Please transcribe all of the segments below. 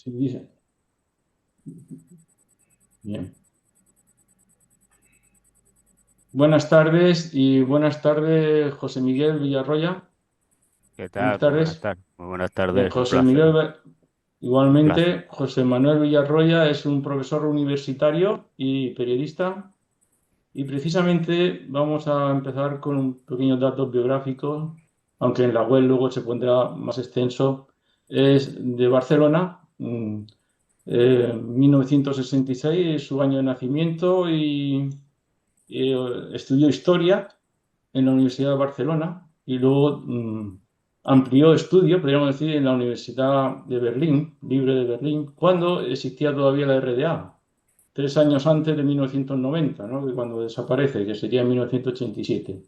Sí, dice. Bien. Buenas tardes, José Miguel Villarroya. ¿Qué Buenas tal? Muy buenas tardes. tardes. Muy buenas Bien, tardes, un José placer. Miguel, Un placer. igualmente, José Manuel Villarroya es un profesor universitario y periodista. Y precisamente vamos a empezar con un pequeños datos biográficos, aunque en la web luego se pondrá más extenso. Es de Barcelona, 1966 es su año de nacimiento y estudió historia en la Universidad de Barcelona y luego amplió estudio, podríamos decir, en la Universidad de Berlín, Libre de Berlín, cuando existía todavía la RDA, 3 años antes de 1990, ¿no? Que cuando desaparece, que sería en 1987.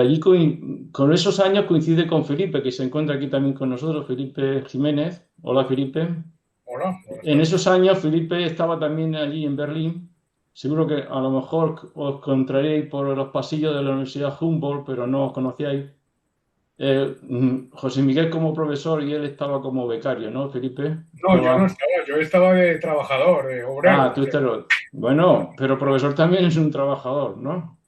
Allí con esos años coincide con Felipe, que se encuentra aquí también con nosotros, Felipe Jiménez. Hola, Felipe. Hola, buenas En tardes. esos años Felipe estaba también allí en Berlín. Seguro que a lo mejor os encontraréis por los pasillos de la Universidad Humboldt, pero no os conocíais. José Miguel como profesor y él estaba como becario, ¿no, Felipe? No, yo no Estaba... estaba, yo estaba de trabajador, de Ah, obrero. O tú sea, estás... Bueno, pero profesor también es un trabajador, ¿no?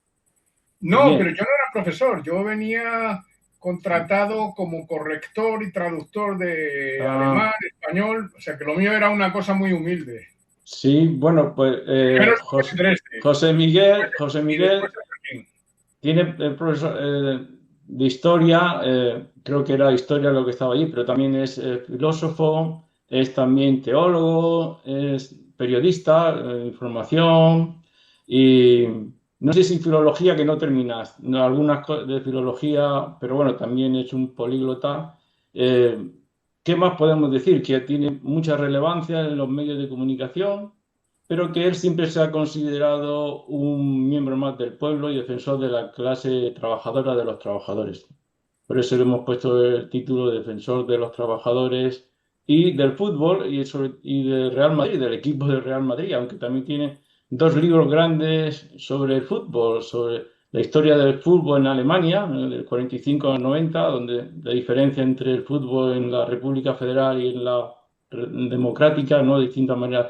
no, pero Bien. yo no era profesor, yo venía contratado como corrector y traductor de alemán, Ah, español, o sea que lo mío era una cosa muy humilde. sí, bueno, pues Primero estuve en Dresde José y después Miguel en Berlín. tiene profesor de historia, creo que era historia lo que estaba allí, pero también es filósofo, es también teólogo, es periodista, información y no sé si filología que no terminas, no, algunas de filología, pero bueno, también es un políglota. Eh, ¿Qué más podemos decir? Que tiene mucha relevancia en los medios de comunicación, pero que él siempre se ha considerado un miembro más del pueblo y defensor de la clase trabajadora de los trabajadores. Por eso le hemos puesto el título de defensor de los trabajadores y del fútbol y del Real Madrid, del equipo del Real Madrid, aunque también tiene dos libros grandes sobre el fútbol, sobre la historia del fútbol en Alemania, del 45 al 90, donde la diferencia entre el fútbol en la República Federal y en la democrática, ¿no? De distintas maneras,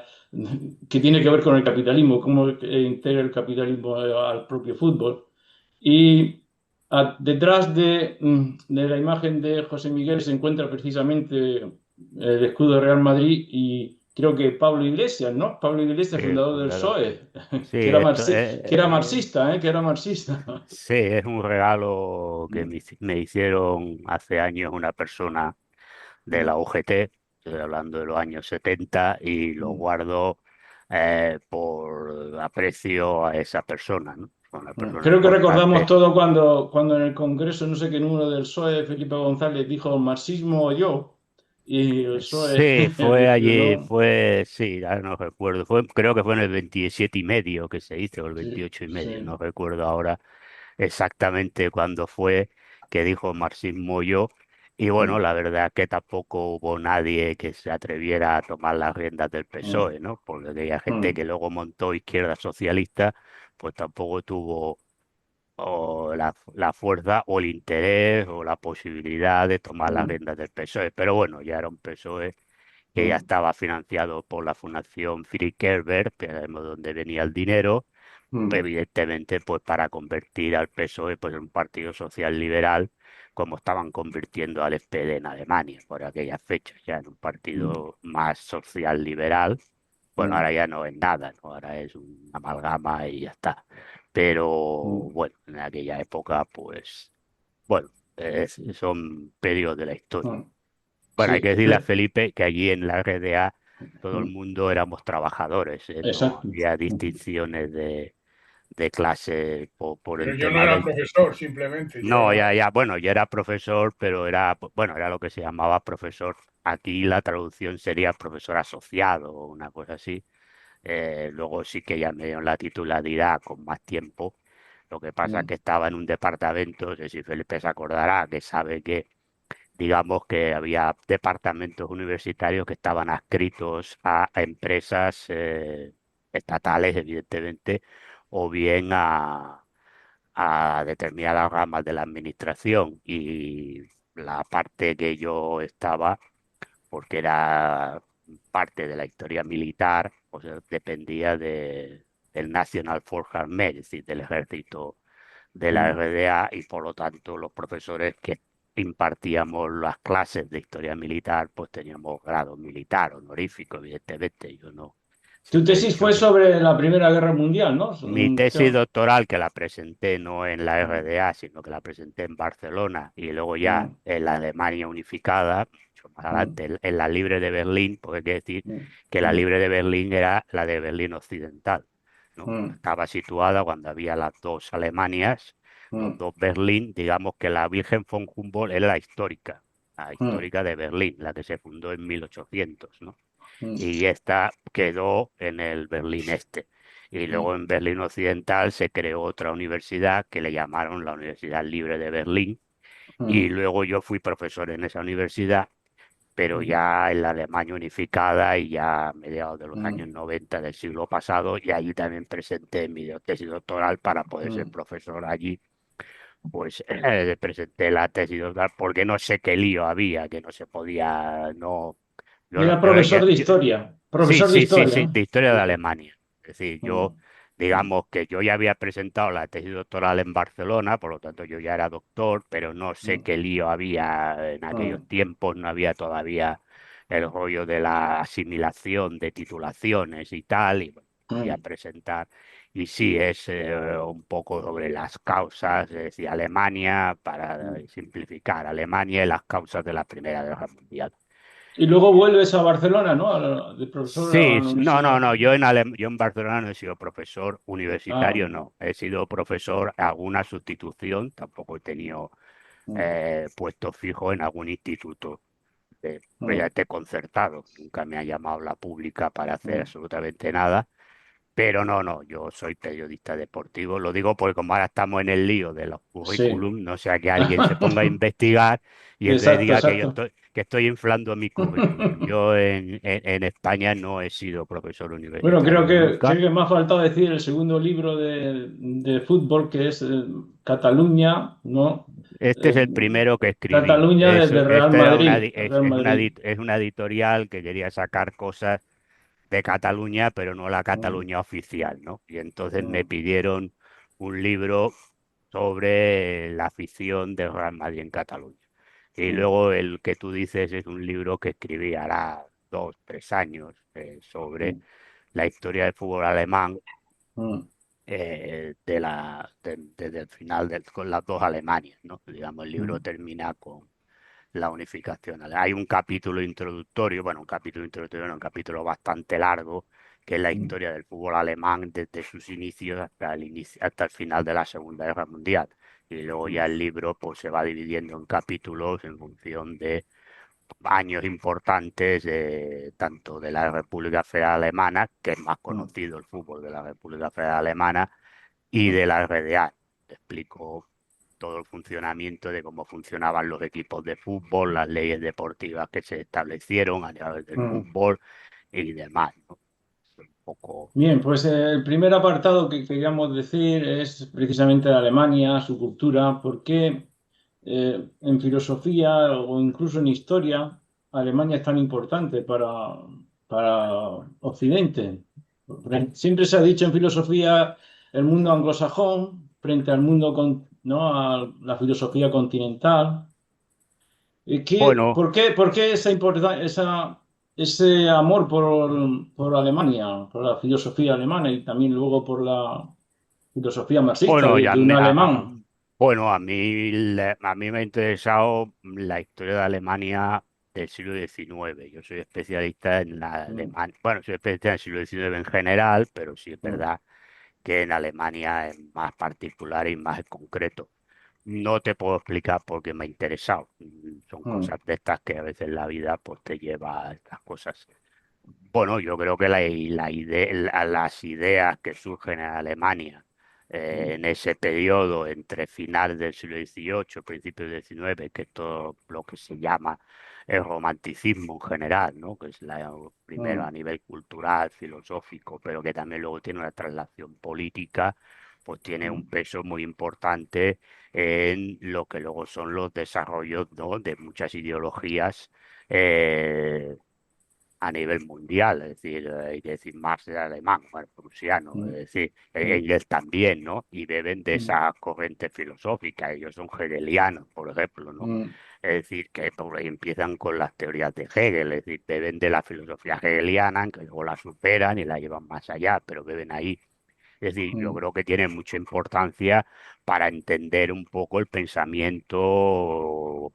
que tiene que ver con el capitalismo, cómo integra el capitalismo al propio fútbol. Y detrás de la imagen de José Miguel se encuentra precisamente el escudo de Real Madrid y creo que Pablo Iglesias, ¿no? Pablo Iglesias, Sí, el fundador del fundador. PSOE, Sí, esto que era marxista, ¿eh? Que era marxista. sí, es un regalo que me hicieron hace años una persona de la UGT, estoy hablando de los años 70, y lo guardo por aprecio a esa persona, ¿no? Una persona Creo que recordamos importante. todo cuando en el Congreso, no sé qué número del PSOE, Felipe González dijo marxismo o yo, y el PSOE Sí, fue decidió allí, no. sí, ahora no recuerdo, creo que fue en el 27,5 que se hizo, o el Sí, 28,5, no sí. recuerdo ahora exactamente cuándo fue que dijo marxismo yo. Y bueno, Mm, la verdad que tampoco hubo nadie que se atreviera a tomar las riendas del mm, PSOE, ¿no? Porque aquella gente mm, que luego montó Izquierda Socialista, pues tampoco tuvo o la fuerza o el interés o la posibilidad de tomar las mm, riendas del PSOE. Pero bueno, ya era un PSOE que ya mm, estaba financiado por la Fundación Friedrich Ebert, que sabemos dónde venía el dinero, mm, evidentemente pues para convertir al PSOE pues en un partido social liberal, como estaban convirtiendo al SPD en Alemania por aquellas fechas, ya en un mm, partido más social liberal. Bueno, mm, ahora ya no es nada, ¿no? Ahora es una amalgama y ya está. Pero mm, bueno, en aquella época pues bueno, son periodos de la historia. mm. Bueno, hay que Sí, decirle a Felipe que allí en la RDA todo el mm, mundo éramos trabajadores, no exacto. había Mm. distinciones de clase por Pero el yo no tema era del... profesor, simplemente, yo No, era... ya, ya, bueno, yo era profesor, pero era, bueno, era lo que se llamaba profesor. Aquí la traducción sería profesor asociado o una cosa así. Luego sí que ya me dieron la titularidad con más tiempo. Lo que pasa es Mm, que estaba en un departamento, no sé si Felipe se acordará, que sabe que digamos que había departamentos universitarios que estaban adscritos a empresas estatales, evidentemente, o bien a determinadas ramas de la administración. Y la parte que yo estaba, porque era parte de la historia militar, pues dependía del National Force Army, es decir, del ejército de la mm. RDA, y por lo tanto los profesores que impartíamos las clases de historia militar, pues teníamos grado militar, honorífico, evidentemente. Yo no, Tu siempre he tesis dicho fue que sobre la Primera Guerra Mundial, ¿no? mi tesis doctoral, que la presenté no en la RDA, sino que la presenté en Barcelona y luego ya Mm, en la Alemania unificada, mucho más mm, adelante, en la Libre de Berlín, porque hay que decir mm, que la mm, Libre de Berlín era la de Berlín Occidental, ¿no? mm, Estaba situada cuando había las dos Alemanias, los mm, dos Berlín. Digamos que la Virgen von Humboldt era la mm, histórica de Berlín, la que se fundó en 1800, ¿no? mm, Y esta quedó en el Berlín Este. Y luego mm, en Berlín Occidental se creó otra universidad que le llamaron la Universidad Libre de Berlín. Y mm, luego yo fui profesor en esa universidad, pero mm, ya en la Alemania unificada y ya a mediados de los mm, años 90 del siglo pasado. Y allí también presenté mi tesis doctoral para poder ser mm. profesor allí. Pues presenté la tesis doctoral porque no sé qué lío había, que no se podía, no. Y Yo, era yo, profesor de historia, Sí, profesor de sí, sí, historia, sí, ¿no? de historia de Sí. Alemania. Es decir, yo, Mm, mm, digamos que yo ya había presentado la tesis doctoral en Barcelona, por lo tanto yo ya era doctor, pero no sé mm, qué lío había en aquellos mm, tiempos, no había todavía el rollo de la asimilación de titulaciones y tal, y bueno, fui a mm. presentar. Y sí, es un poco sobre las causas, es decir, Alemania, para Mm. simplificar, Alemania y las causas de la Primera Guerra Mundial. Y luego vuelves a Barcelona, ¿no? De profesor a Sí, la no, no, universidad. no. Yo en Barcelona no he sido profesor Ah, universitario, no. He sido profesor, alguna sustitución, tampoco he tenido mm, puesto fijo en algún instituto mm, de concertado. Nunca me ha llamado la pública para hacer mm. absolutamente nada. Pero no, no, yo soy periodista deportivo. Lo digo porque como ahora estamos en el lío de los Sí. currículum, no sea que alguien se ponga a investigar y entonces Exacto, diga exacto. que estoy inflando mi currículum. Yo en España no he sido profesor Bueno, creo universitario nunca. que me ha faltado decir el segundo libro de fútbol, que es Cataluña, ¿no? Este es Eh, el primero que escribí. Cataluña de Real Esta era Madrid. Real Madrid. es una editorial que quería sacar cosas de Cataluña, pero no la Mm, Cataluña oficial, ¿no? Y entonces me mm, pidieron un libro sobre la afición del Real Madrid en Cataluña. Y mm, luego el que tú dices es un libro que escribí hará 2, 3 años, sobre mm, la historia del fútbol alemán, mm, desde el final con las dos Alemanias, ¿no? Digamos, el libro mm, termina con la unificación. Hay un capítulo introductorio, bueno, un capítulo bastante largo, que es la mm, historia del fútbol alemán desde sus inicios hasta el final de la Segunda Guerra Mundial. Y luego mm, ya el libro pues se va dividiendo en capítulos en función de años importantes, tanto de la República Federal Alemana, que es más mm, conocido el fútbol de la República Federal Alemana, y mm, de la RDA. Te explico todo el funcionamiento de cómo funcionaban los equipos de fútbol, las leyes deportivas que se establecieron a través del mm. fútbol y demás, ¿no? Un poco. Bien, pues el primer apartado que queríamos decir es precisamente de Alemania, su cultura, porque en filosofía o incluso en historia Alemania es tan importante para Occidente. Siempre se ha dicho en filosofía el mundo anglosajón frente al mundo, ¿no? A la filosofía continental. Bueno, Por qué ese amor por Alemania, por la filosofía alemana y también luego por la filosofía marxista bueno, de un alemán? bueno, a mí me ha interesado la historia de Alemania del siglo XIX. Yo soy especialista en la Mm, Alemania, bueno, soy especialista en el siglo XIX en general, pero sí es mm, verdad que en Alemania es más particular y más concreto. No te puedo explicar por qué me ha interesado. Son mm, cosas de estas que a veces la vida pues te lleva a estas cosas. Bueno, yo creo que las ideas que surgen en Alemania mm, en ese periodo entre finales del siglo XVIII, principios del XIX, que es todo lo que se llama el romanticismo en general, ¿no? Que es primero a mm, nivel cultural, filosófico, pero que también luego tiene una traslación política, pues tiene un mm, peso muy importante en lo que luego son los desarrollos, ¿no? De muchas ideologías. a nivel mundial, es decir, hay que decir más de alemán, bueno, prusiano, es mm, decir, mm, ellos también, ¿no? Y beben de mm, esa corriente filosófica, ellos son hegelianos, por ejemplo, ¿no? mm, Es decir, que por ahí empiezan con las teorías de Hegel, es decir, beben de la filosofía hegeliana, que luego la superan y la llevan más allá, pero beben ahí. Es decir, yo mm, creo que tiene mucha importancia para entender un poco el pensamiento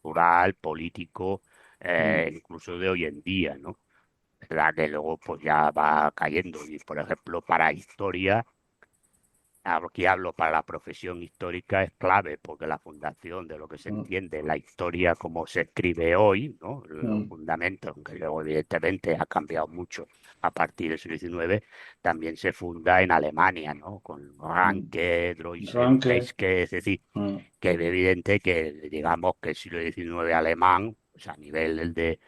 cultural, político, mm, incluso de hoy en día, ¿no? ¿Verdad? Que luego pues ya va cayendo. Y por ejemplo, para historia, aquí hablo para la profesión histórica, es clave, porque la fundación de lo que se mm, entiende, la historia como se escribe hoy, ¿no? Los mm, fundamentos, aunque luego evidentemente ha cambiado mucho a partir del siglo XIX, también se funda en Alemania, ¿no? Con mm. Ranke, Droysen, Ranke. Peirske, es decir, Mm, que es evidente que digamos que el siglo XIX alemán, pues a nivel de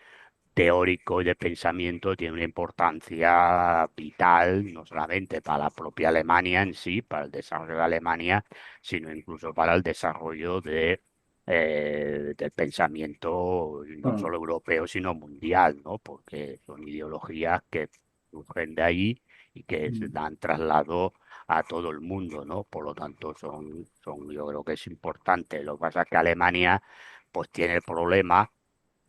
teórico y de pensamiento, tiene una importancia vital, no solamente para la propia Alemania en sí, para el desarrollo de Alemania, sino incluso para el desarrollo del pensamiento no mm, solo europeo, sino mundial, ¿no? Porque son ideologías que surgen de ahí y que se mm, dan traslado a todo el mundo, ¿no? Por lo tanto, yo creo que es importante. Lo que pasa es que Alemania, pues tiene el problema,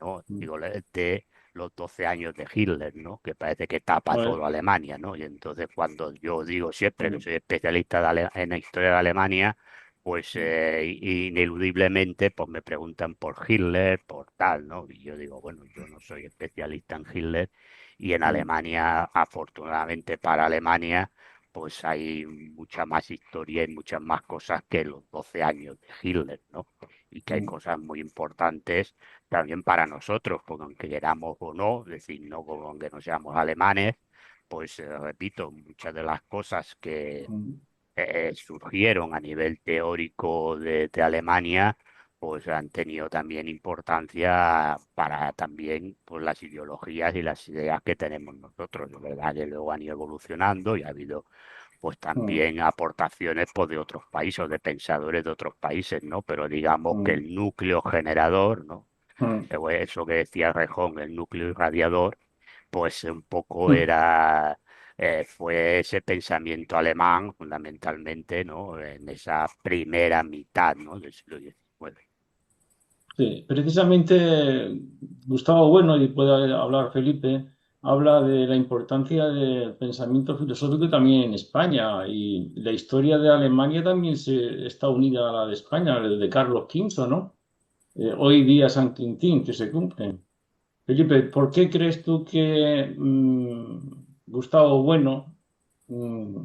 ¿no? mm. Digo, de los 12 años de Hitler, ¿no? Que parece que tapa Vale. todo Alemania, ¿no? Y entonces cuando yo digo siempre que Mm, soy especialista en la historia de Alemania, pues ineludiblemente pues me preguntan por Hitler, por tal, ¿no? Y yo digo, bueno, yo no soy especialista en Hitler y en mm, Alemania, afortunadamente para Alemania, pues hay mucha más historia y muchas más cosas que los 12 años de Hitler, ¿no? Y que hay mm, cosas muy importantes también para nosotros, porque aunque queramos o no, es decir, no como aunque no seamos alemanes, pues repito, muchas de las cosas que mm, surgieron a nivel teórico de Alemania, pues han tenido también importancia para también pues, las ideologías y las ideas que tenemos nosotros. De verdad que luego han ido evolucionando y ha habido pues mm, también aportaciones pues, de otros países, de pensadores de otros países, ¿no? Pero digamos que mm, el núcleo generador, ¿no? mm, Eso que decía Rejón, el núcleo irradiador, pues un poco mm. fue ese pensamiento alemán fundamentalmente, ¿no? En esa primera mitad, ¿no? Del siglo XIX. Sí, precisamente Gustavo Bueno, y puede hablar Felipe, habla de la importancia del pensamiento filosófico también en España. Y la historia de Alemania también está unida a la de España, de Carlos V, ¿no? Hoy día San Quintín, que se cumple. Felipe, ¿por qué crees tú que Gustavo Bueno mm,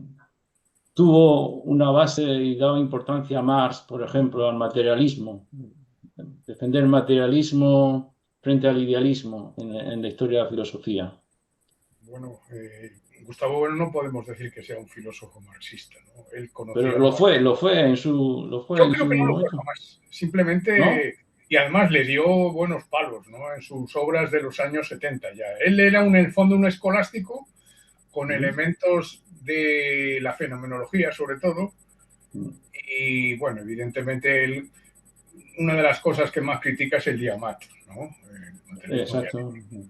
tuvo una base y daba importancia a Marx, por ejemplo, al materialismo? Defender el materialismo frente al idealismo en la historia de la filosofía. Bueno, Gustavo Bueno no podemos decir que sea un filósofo marxista, ¿no? Él Pero conocía el marxismo. lo fue Yo en creo su que no lo fue momento, jamás. Simplemente, ¿no? y además le dio buenos palos, ¿no? En sus obras de los años 70 ya. Él era en el fondo un escolástico con Mm, elementos de la fenomenología, sobre todo. mm, Y bueno, evidentemente él, una de las cosas que más critica es el diamat, ¿no? El materialismo exacto. dialéctico.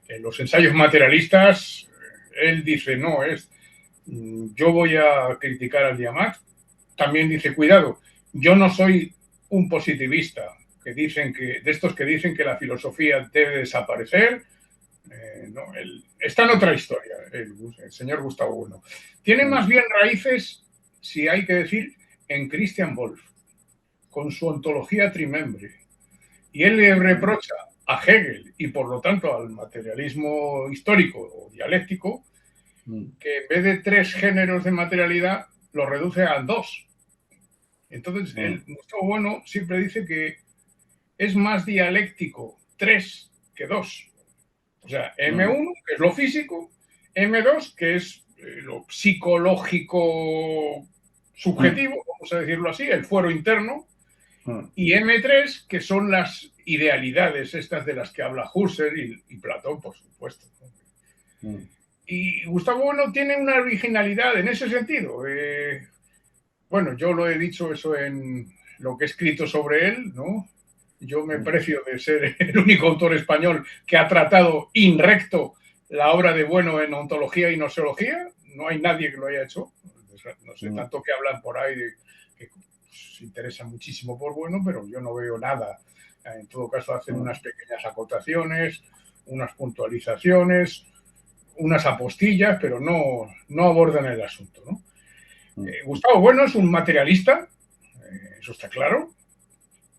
En los ensayos materialistas, él dice, no, yo voy a criticar al diamat. También dice, cuidado, yo no soy un positivista de estos que dicen que la filosofía debe desaparecer. No, está en otra historia, el señor Gustavo Bueno. Tiene Mm, más bien raíces, si hay que decir, en Christian Wolff, con su ontología trimembre. Y él le mm, reprocha a Hegel y por lo tanto al materialismo histórico o dialéctico mm, que en vez de tres géneros de materialidad lo reduce a dos. Entonces, mm, Gustavo Bueno siempre dice que es más dialéctico tres que dos. O sea, mm, M1, que es lo físico, M2, que es lo psicológico mm, subjetivo, vamos a decirlo así, el fuero interno, mm, y M3, que son las idealidades estas de las que habla Husserl y Platón, por supuesto. mm, Y Gustavo Bueno tiene una originalidad en ese sentido. Bueno, yo lo he dicho eso en lo que he escrito sobre él, ¿no? Yo me precio de ser el único autor español que ha tratado in recto la obra de Bueno en ontología y nosología. No hay nadie que lo haya hecho. No sé, tanto que hablan por ahí de que se interesa muchísimo por Bueno, pero yo no veo nada. En todo caso, hacen unas pequeñas acotaciones, unas puntualizaciones, unas apostillas, pero no abordan el asunto, ¿no? Gustavo Bueno es un materialista, eso está claro,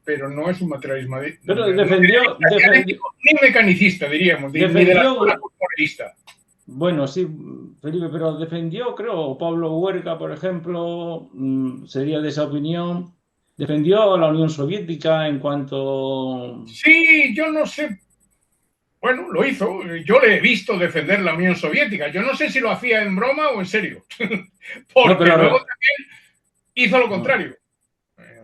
pero no es un materialismo pero defendió, ni mecanicista, diríamos, ni de la escuela corporalista. Bueno, sí, Felipe, pero defendió, creo, Pablo Huerga, por ejemplo, sería de esa opinión, defendió a la Unión Soviética en cuanto... Sí, yo no sé. Bueno, lo hizo. Yo le he visto defender la Unión Soviética. Yo no sé si lo hacía en broma o en serio. Porque no, pero... luego también hizo lo contrario.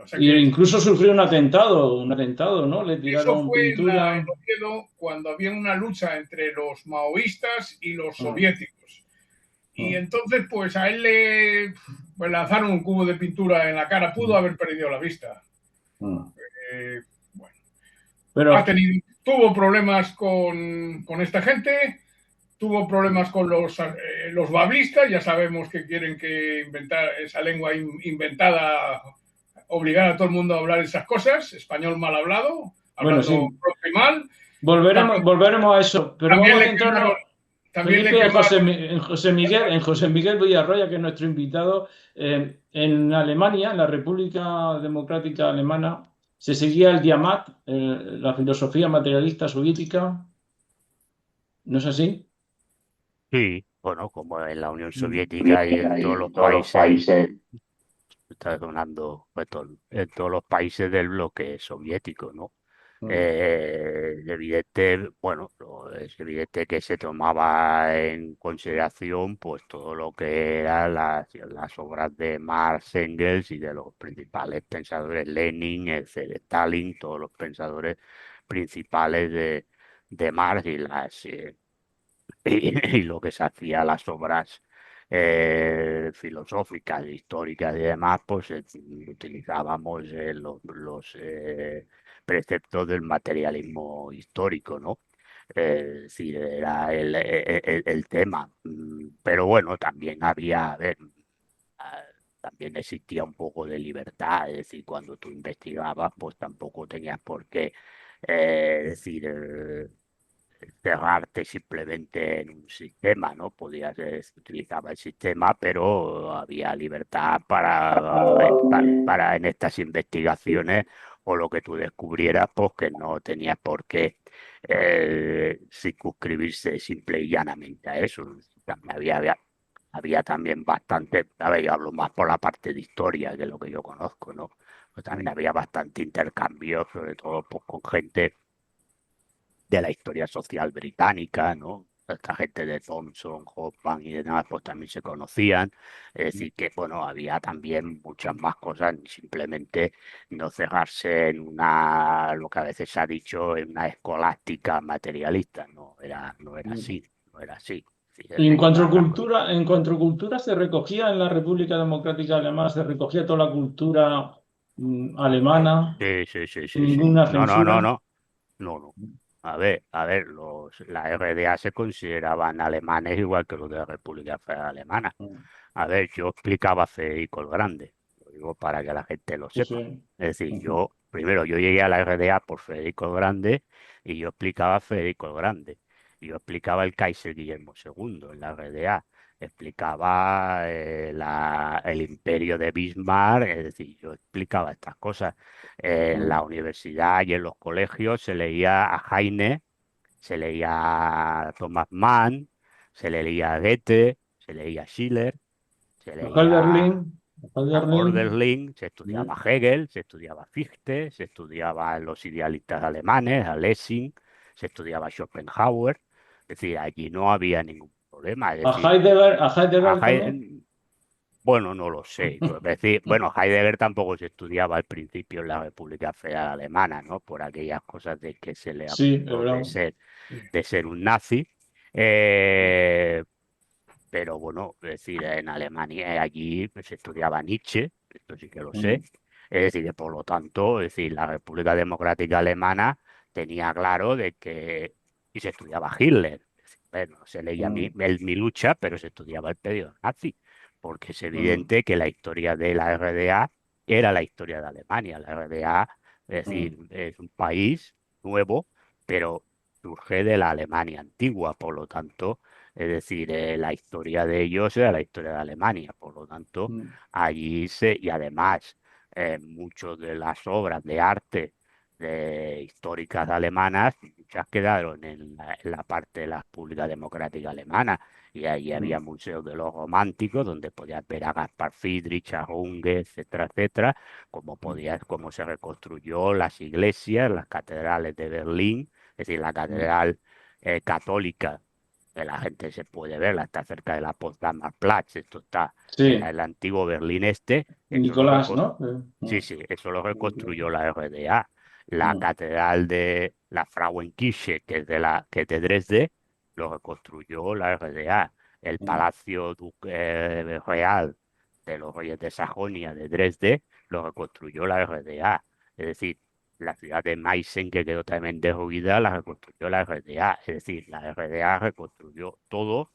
O sea que... Y incluso sufrió un atentado, ¿no? Le tiraron eso fue pintura. En Oviedo, cuando había una lucha entre los maoístas y los soviéticos. Y entonces, pues a él le lanzaron un cubo de pintura en la cara. Pudo haber perdido la vista. Bueno. Pero... tuvo problemas con esta gente, tuvo problemas con los bablistas. Ya sabemos que quieren que inventar esa lengua inventada, obligar a todo el mundo a hablar esas cosas, español mal hablado, hablando sí. propio y mal. Volveremos a eso, pero vamos a centrarnos... También Felipe, en José Miguel Villarroya, que es nuestro invitado, en Alemania, en la República Democrática Alemana, se seguía el Diamat, la filosofía materialista soviética. ¿No es así? Sí, bueno, como en la Unión Soviética y en todos los países, está sonando en todos los países del bloque soviético, ¿no? Es evidente que se tomaba en consideración pues todo lo que eran las obras de Marx, Engels y de los principales pensadores, Lenin, Stalin, todos los pensadores principales de Marx y lo que se hacía, las obras filosóficas, históricas y demás, pues utilizábamos los preceptos del materialismo histórico, ¿no? Es decir, era el tema. Pero bueno, también había, a ver, también existía un poco de libertad, es decir, cuando tú investigabas, pues tampoco tenías por qué decir cerrarte simplemente en un sistema, ¿no? Podías, utilizaba el sistema, pero había libertad para en estas investigaciones o lo que tú descubrieras, pues que no tenías por qué circunscribirse simple y llanamente a eso. También había también bastante, a ver, yo hablo más por la parte de historia, que es lo que yo conozco, ¿no? Pues también había bastante intercambio, sobre todo pues, con gente de la historia social británica, ¿no? Esta gente de Thomson, Hoffman y demás, pues también se conocían. Es decir, que bueno, había también muchas más cosas, simplemente no cerrarse en lo que a veces se ha dicho, en una escolástica materialista. No era así, no era así. Y en cuanto a cultura, se recogía en la República Democrática Alemana, se recogía toda la cultura alemana, Sí. ninguna censura. No. A ver, la RDA se consideraban alemanes igual que los de la República Federal Alemana. A ver, yo explicaba a Federico el Grande, lo digo para que la gente lo sepa. Sí. Es decir, yo llegué a la RDA por Federico el Grande y yo explicaba a Federico el Grande. Y yo explicaba el Kaiser Guillermo II en la RDA. Explicaba el imperio de Bismarck, es decir, yo explicaba estas cosas. En la universidad y en los colegios se leía a Heine, se leía a Thomas Mann, se leía a Goethe, se leía a Schiller, se leía a Hölderlin, se estudiaba a Hegel, se estudiaba a Fichte, se estudiaba a los idealistas alemanes, a Lessing, se estudiaba a Schopenhauer. Es decir, allí no había ningún problema. Es decir, a Heidegger también. Bueno, no lo sé. Es decir, bueno, Heidegger tampoco se estudiaba al principio en la República Federal Alemana, ¿no? Por aquellas cosas de que se le acusó de ser un nazi. Pero bueno, es decir, en Alemania allí se estudiaba Nietzsche, esto sí que lo sé. Es decir, que por lo tanto, es decir, la República Democrática Alemana tenía claro de que, y se estudiaba Hitler. Es decir, bueno, se leía mm, mi lucha, pero se estudiaba el periodo nazi, porque es mm, evidente que la historia de la RDA era la historia de Alemania. La RDA, es mm, decir, es un país nuevo, pero surge de la Alemania antigua, por lo tanto, es decir, la historia de ellos era la historia de Alemania, por lo tanto, mm, y además, muchas de las obras de arte históricas alemanas, muchas quedaron en la parte de la República Democrática Alemana, y ahí había mm, museos de los románticos, donde podías ver a Gaspar Friedrich, a Runge, etcétera, etcétera, mm, cómo se reconstruyó las iglesias, las catedrales de Berlín, es decir, la mm. catedral católica, que la gente se puede verla, está cerca de la Potsdamer Platz, esto está en Sí, el antiguo Berlín Este, eso lo Nicolás, ¿no? sí, sí, eso lo reconstruyó la RDA. La Mm, catedral de la Frauenkirche, que es de Dresde, lo reconstruyó la RDA. El mm, Palacio Real de los Reyes de Sajonia de Dresde lo reconstruyó la RDA. Es decir, la ciudad de Meissen, que quedó también derruida, la reconstruyó la RDA. Es decir, la RDA reconstruyó todo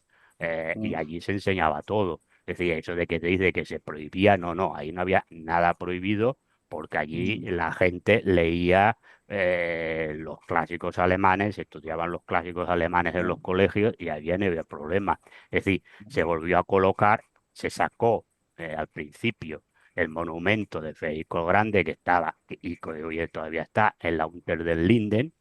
y mm, allí se enseñaba todo. Es decir, eso de que te dice que se prohibía, no, no, ahí no había nada prohibido porque allí mm, la gente leía los clásicos alemanes, estudiaban los clásicos alemanes en los mm, colegios y había no había problema. Es decir, se volvió a colocar, se sacó al principio el monumento de Federico el Grande que estaba, y que hoy todavía está en la Unter den Linden,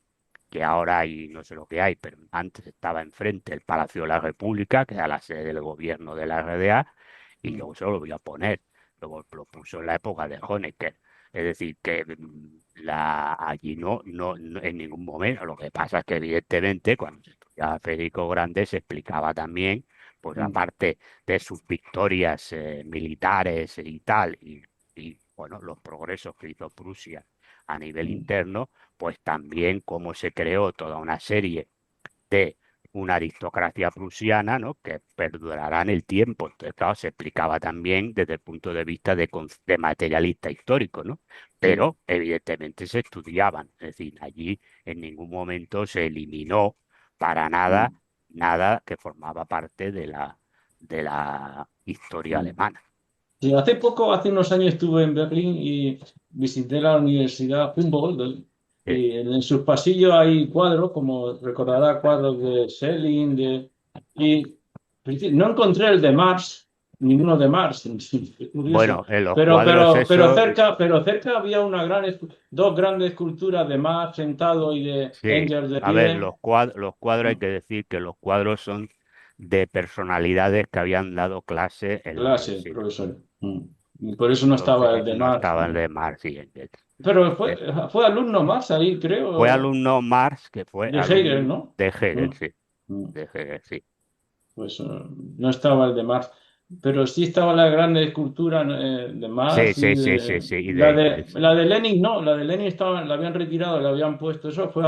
que ahora hay, no sé lo que hay, pero antes estaba enfrente el Palacio de la República, que era la sede del gobierno de la RDA, y mm, luego se lo volvió a poner, lo puso en la época de Honecker. Es decir, que allí no en ningún momento, lo que pasa es que evidentemente cuando se estudiaba Federico Grande se explicaba también, pues mm, aparte de sus victorias militares y tal, y bueno, los progresos que hizo Prusia a nivel mm, interno, pues también cómo se creó toda una serie de una aristocracia prusiana, ¿no? Que perdurará en el tiempo. Entonces, claro, se explicaba también desde el punto de vista de materialista histórico, ¿no? sí, Pero evidentemente se estudiaban, es decir, allí en ningún momento se eliminó para nada mm, nada que formaba parte de la historia mm. alemana. Sí, hace poco, hace unos años estuve en Berlín y visité la Universidad Humboldt Eh, y en sus pasillos hay cuadros, como recordará, cuadros de Schelling, y no encontré el de Marx, ninguno de Marx, es curioso, bueno, en los cuadros esos, pero cerca había dos grandes esculturas de Marx sentado y de sí, Engels de a ver, pie. los cuadros hay que decir que los cuadros son de personalidades que habían dado clase en la Clase, universidad. profesor. Y por eso no estaba el Entonces de no Marx. estaban de Marx y Engels. Pero Eh, fue alumno Marx ahí, Fue creo, alumno Marx, que fue de Hegel, alumno ¿no? de Hegel, Mm, sí, mm. de Hegel, sí. Pues no estaba el de Marx. Pero sí estaba la gran escultura de Sí, Marx y sí, sí, sí, sí, y la de de Engels. la de Lenin no, la de Lenin estaba, la habían retirado, la habían puesto, eso fue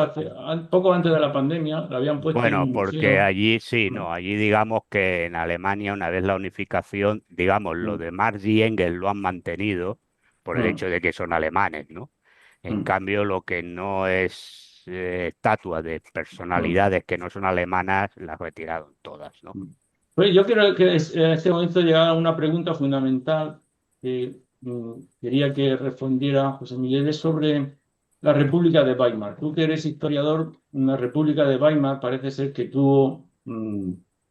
poco antes de la pandemia, la habían puesto en Bueno, un porque museo. allí sí, Mm, no, allí digamos que en Alemania, una vez la unificación, digamos, lo mm, de Marx y Engels lo han mantenido por el mm, hecho de que son alemanes, ¿no? En mm, cambio, lo que no es estatua de mm, personalidades que no son alemanas, las retiraron todas, ¿no? mm. Pues yo creo que en este momento llegaba una pregunta fundamental que quería que respondiera José Miguel, es sobre la República de Weimar. Tú que eres historiador, la República de Weimar parece ser que tuvo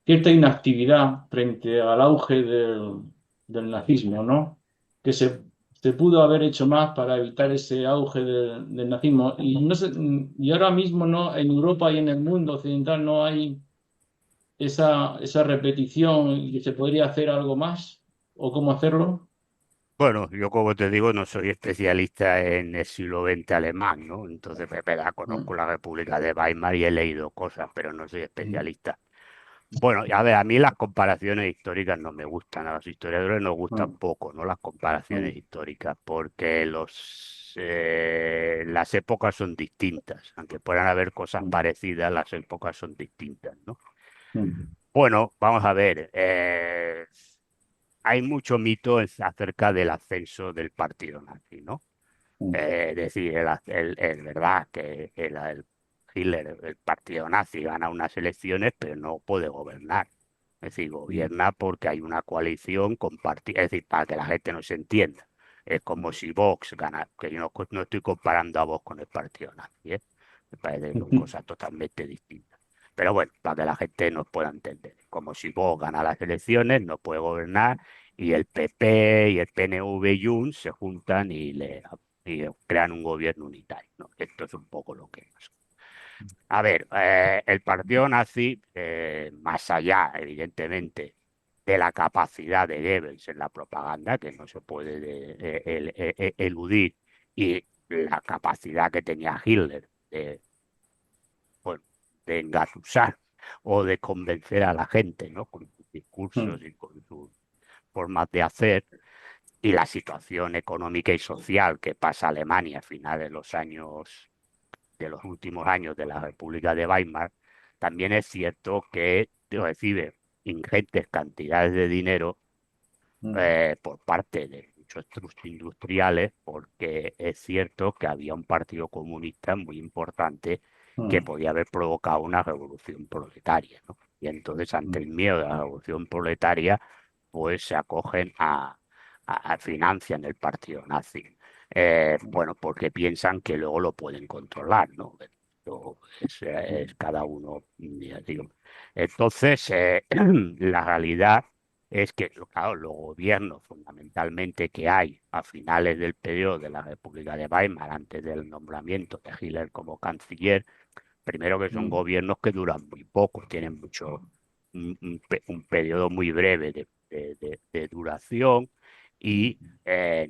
cierta inactividad frente al auge del nazismo, ¿no? Que se pudo haber hecho más para evitar ese auge del nazismo. Y, no sé, y ahora mismo no, en Europa y en el mundo occidental no hay esa repetición y que se podría hacer algo más o cómo hacerlo. Bueno, yo como te digo, no soy especialista en el siglo XX alemán, ¿no? Entonces, es verdad, conozco Mm, la República de Weimar y he leído cosas, pero no soy mm, especialista. Bueno, a ver, a mí las comparaciones históricas no me gustan, a los historiadores nos gustan mm, poco, ¿no? Las comparaciones mm, históricas, porque las épocas son distintas, aunque puedan haber cosas mm, parecidas, las épocas son distintas, ¿no? mm, Bueno, vamos a ver. hay mucho mito acerca del ascenso del partido nazi, ¿no? Es decir, es verdad que Hitler, el partido nazi, gana unas elecciones, pero no puede gobernar. Es decir, gobierna porque hay una coalición con partidos, es decir, para que la gente no se entienda. Es como si Vox gana, que yo no estoy comparando a Vox con el partido nazi, ¿eh? Me parece que son cosas totalmente distintas. Pero bueno, para que la gente nos pueda entender. Como si Vox gana las elecciones, no puede gobernar, y el PP y el PNV y Junts se juntan y crean un gobierno unitario, ¿no? Esto es un poco lo que es. A ver, el partido nazi, más allá, evidentemente, de la capacidad de Goebbels en la propaganda, que no se puede eludir, y la capacidad que tenía Hitler de, bueno, de engatusar o de convencer a la gente, ¿no? Con sus discursos y con sus formas de hacer, y la situación económica y social que pasa Alemania a finales de los últimos años de la República de Weimar, también es cierto que recibe ingentes cantidades de dinero por parte de muchos industriales, porque es cierto que había un partido comunista muy importante que podía haber provocado una revolución proletaria, ¿no? Y entonces, ante el miedo de la revolución proletaria, pues se acogen a financian el partido nazi. Bueno, porque piensan que luego lo pueden controlar, ¿no? Esto es cada uno, ya digo. Entonces, la realidad es que, claro, los gobiernos fundamentalmente que hay a finales del periodo de la República de Weimar, antes del nombramiento de Hitler como canciller, primero que son gobiernos que duran muy poco, tienen un periodo muy breve de duración, y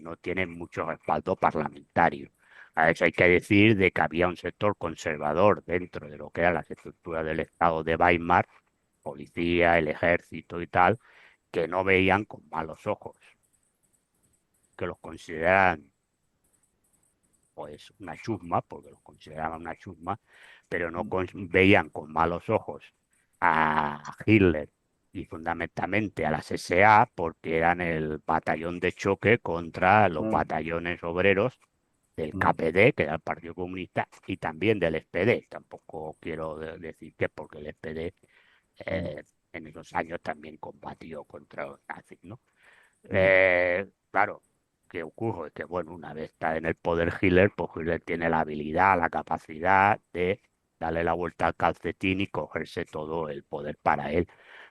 no tienen mucho respaldo parlamentario. A eso hay que decir de que había un sector conservador dentro de lo que eran las estructuras del Estado de Weimar, policía, el ejército y tal, que no veían con malos ojos, que los consideraban pues una chusma, porque los consideraban una chusma, pero no veían con malos ojos a Hitler y fundamentalmente a las SA, porque eran el batallón de choque contra los batallones obreros del KPD, que era el Partido Comunista, y también del SPD. Tampoco quiero decir que porque el SPD en esos años también combatió contra los nazis, ¿no? Claro, ¿qué ocurre? Que, bueno, una vez está en el poder Hitler, pues Hitler tiene la habilidad, la capacidad de darle la vuelta al calcetín y cogerse todo el poder para él.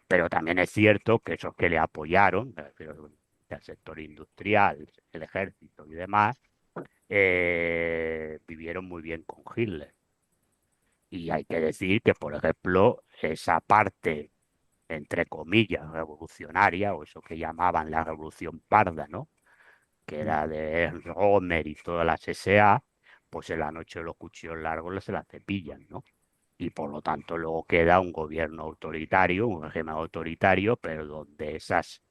Pero también es cierto que esos que le apoyaron, me refiero al sector industrial, el ejército y demás, vivieron muy bien con Hitler. Y hay que decir que, por ejemplo, esa parte, entre comillas, revolucionaria, o eso que llamaban la Revolución Parda, ¿no? Que era de Romer y todas las SA, pues en la noche de los cuchillos largos se las cepillan, ¿no? Y por lo tanto luego queda un gobierno autoritario, un régimen autoritario, pero donde esas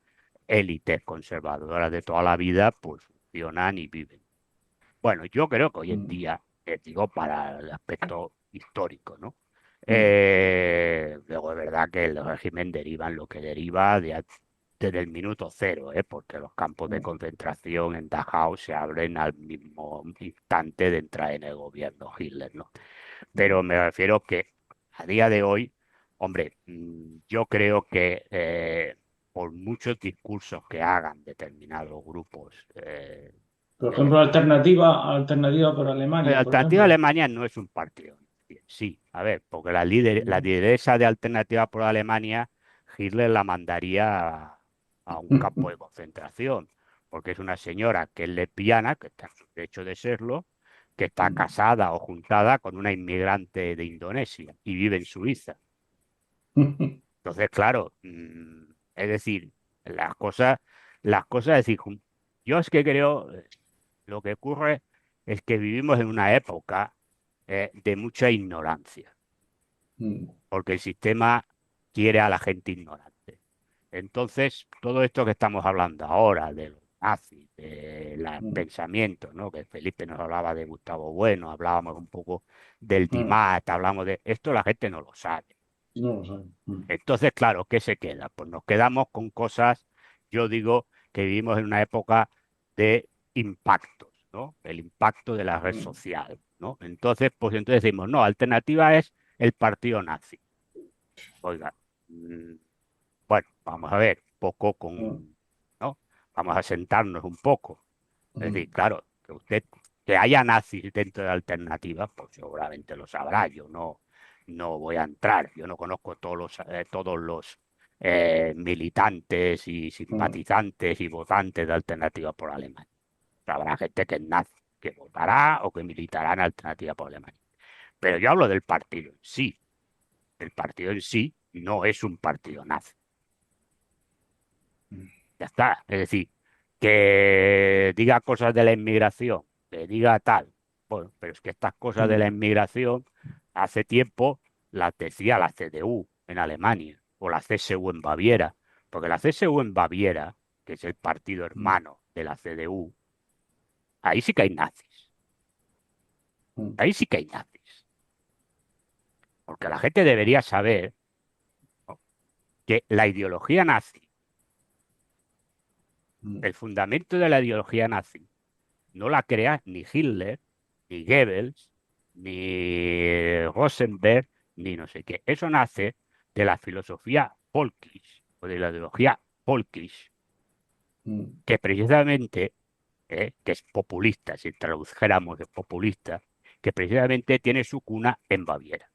élites conservadoras de toda la vida pues funcionan y viven. Bueno, yo creo que hoy en día, digo, para el aspecto histórico, ¿no? Luego es verdad que el régimen deriva en lo que deriva desde el minuto cero, porque los campos de concentración en Dachau se abren al mismo instante de entrar en el gobierno Hitler, ¿no? Pero me refiero que a día de hoy, hombre, yo creo que por muchos discursos que hagan determinados grupos, Por ejemplo, alternativa por la Alemania, por Alternativa ejemplo. Alemania no es un partido. Sí, a ver, porque la lideresa de Alternativa por Alemania, Hitler la mandaría a un campo de concentración, porque es una señora que es lesbiana, que está en su derecho de serlo, que está casada o juntada con una inmigrante de Indonesia y vive en Suiza. Entonces, claro, es decir, las cosas, es decir, yo es que creo, lo que ocurre es que vivimos en una época de mucha ignorancia, porque el sistema quiere a la gente ignorante. Entonces, todo esto que estamos hablando ahora de los nazis, de los pensamientos, ¿no? Que Felipe nos hablaba de Gustavo Bueno, hablábamos un poco del Dimat, hablamos de esto, la gente no lo sabe. No lo sé. Entonces, claro, ¿qué se queda? Pues nos quedamos con cosas yo digo que vivimos en una época de impactos, ¿no? El impacto de la red social, ¿no? Pues entonces decimos, no, alternativa es el partido nazi. Oiga, bueno, vamos a ver, poco ¿no? Vamos a sentarnos un poco. Es decir, claro, que haya nazis dentro de alternativas, pues seguramente lo sabrá. Yo no voy a entrar. Yo no conozco todos los militantes y simpatizantes y votantes de Alternativa por Alemania. Habrá gente que es nazi, que votará o que militará en Alternativa por Alemania. Pero yo hablo del partido en sí. El partido en sí no es un partido nazi. Ya está. Es decir, que diga cosas de la inmigración, que diga tal. Bueno, pero es que estas cosas de la inmigración hace tiempo las decía la CDU en Alemania o la CSU en Baviera. Porque la CSU en Baviera, que es el partido hermano de la CDU, ahí sí que hay nazis. Ahí sí que hay nazis. Porque la gente debería saber, ¿no?, que la ideología nazi, el fundamento de la ideología nazi, no la crea ni Hitler, ni Goebbels, ni Rosenberg, ni no sé qué. Eso nace de la filosofía Völkisch o de la ideología Völkisch, que precisamente, que es populista, si tradujéramos de populista, que precisamente tiene su cuna en Baviera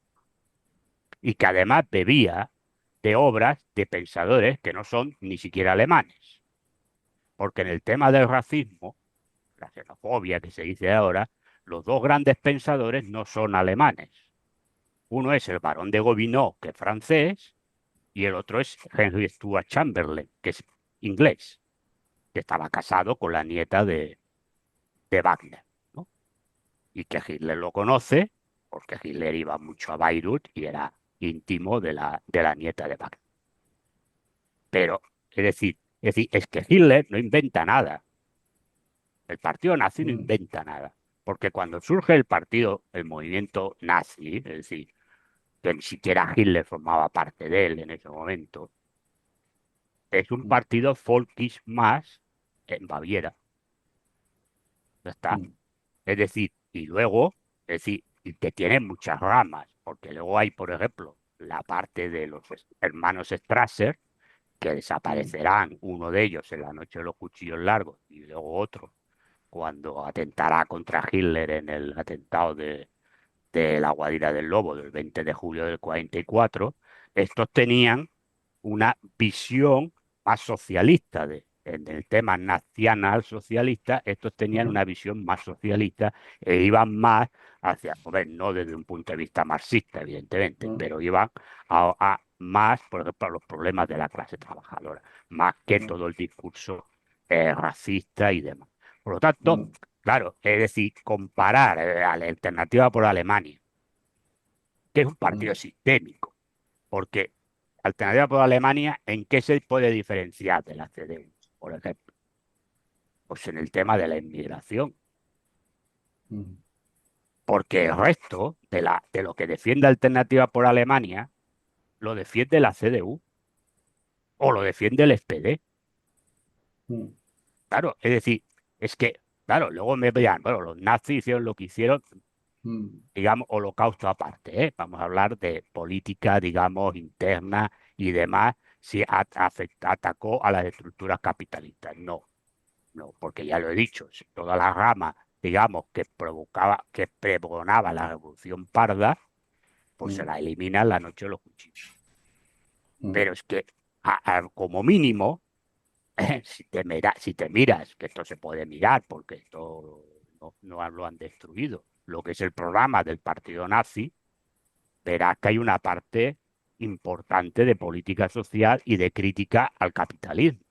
y que además bebía de obras de pensadores que no son ni siquiera alemanes. Porque en el tema del racismo, la xenofobia que se dice ahora, los dos grandes pensadores no son alemanes. Uno es el barón de Gobineau, que es francés, y el otro es Henry Stuart Chamberlain, que es inglés, que estaba casado con la nieta de Wagner, ¿no? Y que Hitler lo conoce, porque Hitler iba mucho a Bayreuth y era íntimo de la nieta de Wagner. Pero, es que Hitler no inventa nada. El partido nazi no inventa nada. Porque cuando surge el movimiento nazi, es decir, que ni siquiera Hitler formaba parte de él en ese momento, es un partido folkish más en Baviera. Ya está. Es decir, y luego, y que tiene muchas ramas, porque luego hay, por ejemplo, la parte de los hermanos Strasser, que desaparecerán, uno de ellos en la noche de los cuchillos largos y luego otro cuando atentará contra Hitler en el atentado de la Guadira del Lobo del 20 de julio del 44. Estos tenían una visión más socialista en el tema nacional socialista. Estos tenían una visión más socialista e iban más hacia, no desde un punto de vista marxista, evidentemente, pero iban a más, por ejemplo, a los problemas de la clase trabajadora, más que todo el discurso racista y demás. Por lo tanto, claro, es decir, comparar a la Alternativa por Alemania, que es un partido sistémico, porque Alternativa por Alemania, ¿en qué se puede diferenciar de la CDU, por ejemplo? Pues en el tema de la inmigración. Porque el resto de lo que defiende Alternativa por Alemania lo defiende la CDU o lo defiende el SPD. Claro, es decir, es que, claro, luego me vean, bueno, los nazis hicieron lo que hicieron, digamos, holocausto aparte, ¿eh? Vamos a hablar de política, digamos, interna y demás, si atacó a las estructuras capitalistas. No, no, porque ya lo he dicho, si toda la rama, digamos, que pregonaba la revolución parda, pues se la elimina en la noche de los cuchillos. Pero es que, como mínimo, si te miras, que esto se puede mirar, porque esto no lo han destruido, lo que es el programa del partido nazi, verás que hay una parte importante de política social y de crítica al capitalismo.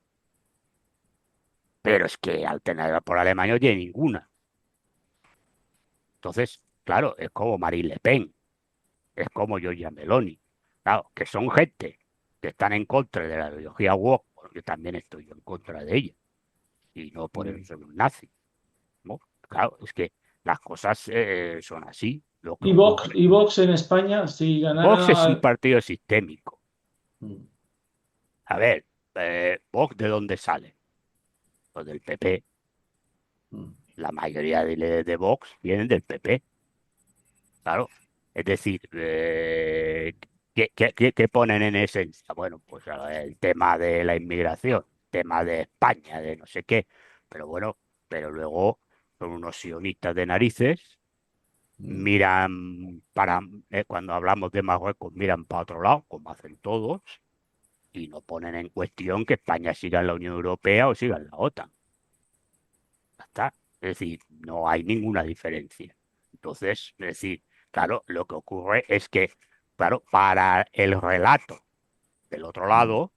Pero es que Alternativa por Alemania no tiene ninguna. Entonces, claro, es como Marine Le Pen, es como Giorgia Meloni. Claro, que son gente que están en contra de la ideología woke, porque también estoy yo en contra de ella. Y no por eso soy un nazi, ¿no? Claro, es que las cosas son así. Lo que ocurre. Y Vox en España, si Vox es un ganara... partido sistémico. A ver, ¿Vox de dónde sale? Pues del PP. Mm. La mayoría de Vox vienen del PP, claro. Es decir, ¿qué ponen en esencia? Bueno, pues el tema de la inmigración, tema de España, de no sé qué, pero bueno, pero luego son unos sionistas de narices, Mm. miran para, cuando hablamos de Marruecos, miran para otro lado, como hacen todos, y no ponen en cuestión que España siga en la Unión Europea o siga en la OTAN. Ya está. Es decir, no hay ninguna diferencia. Entonces, es decir, claro, lo que ocurre es que, claro, para el relato del otro Mm. lado,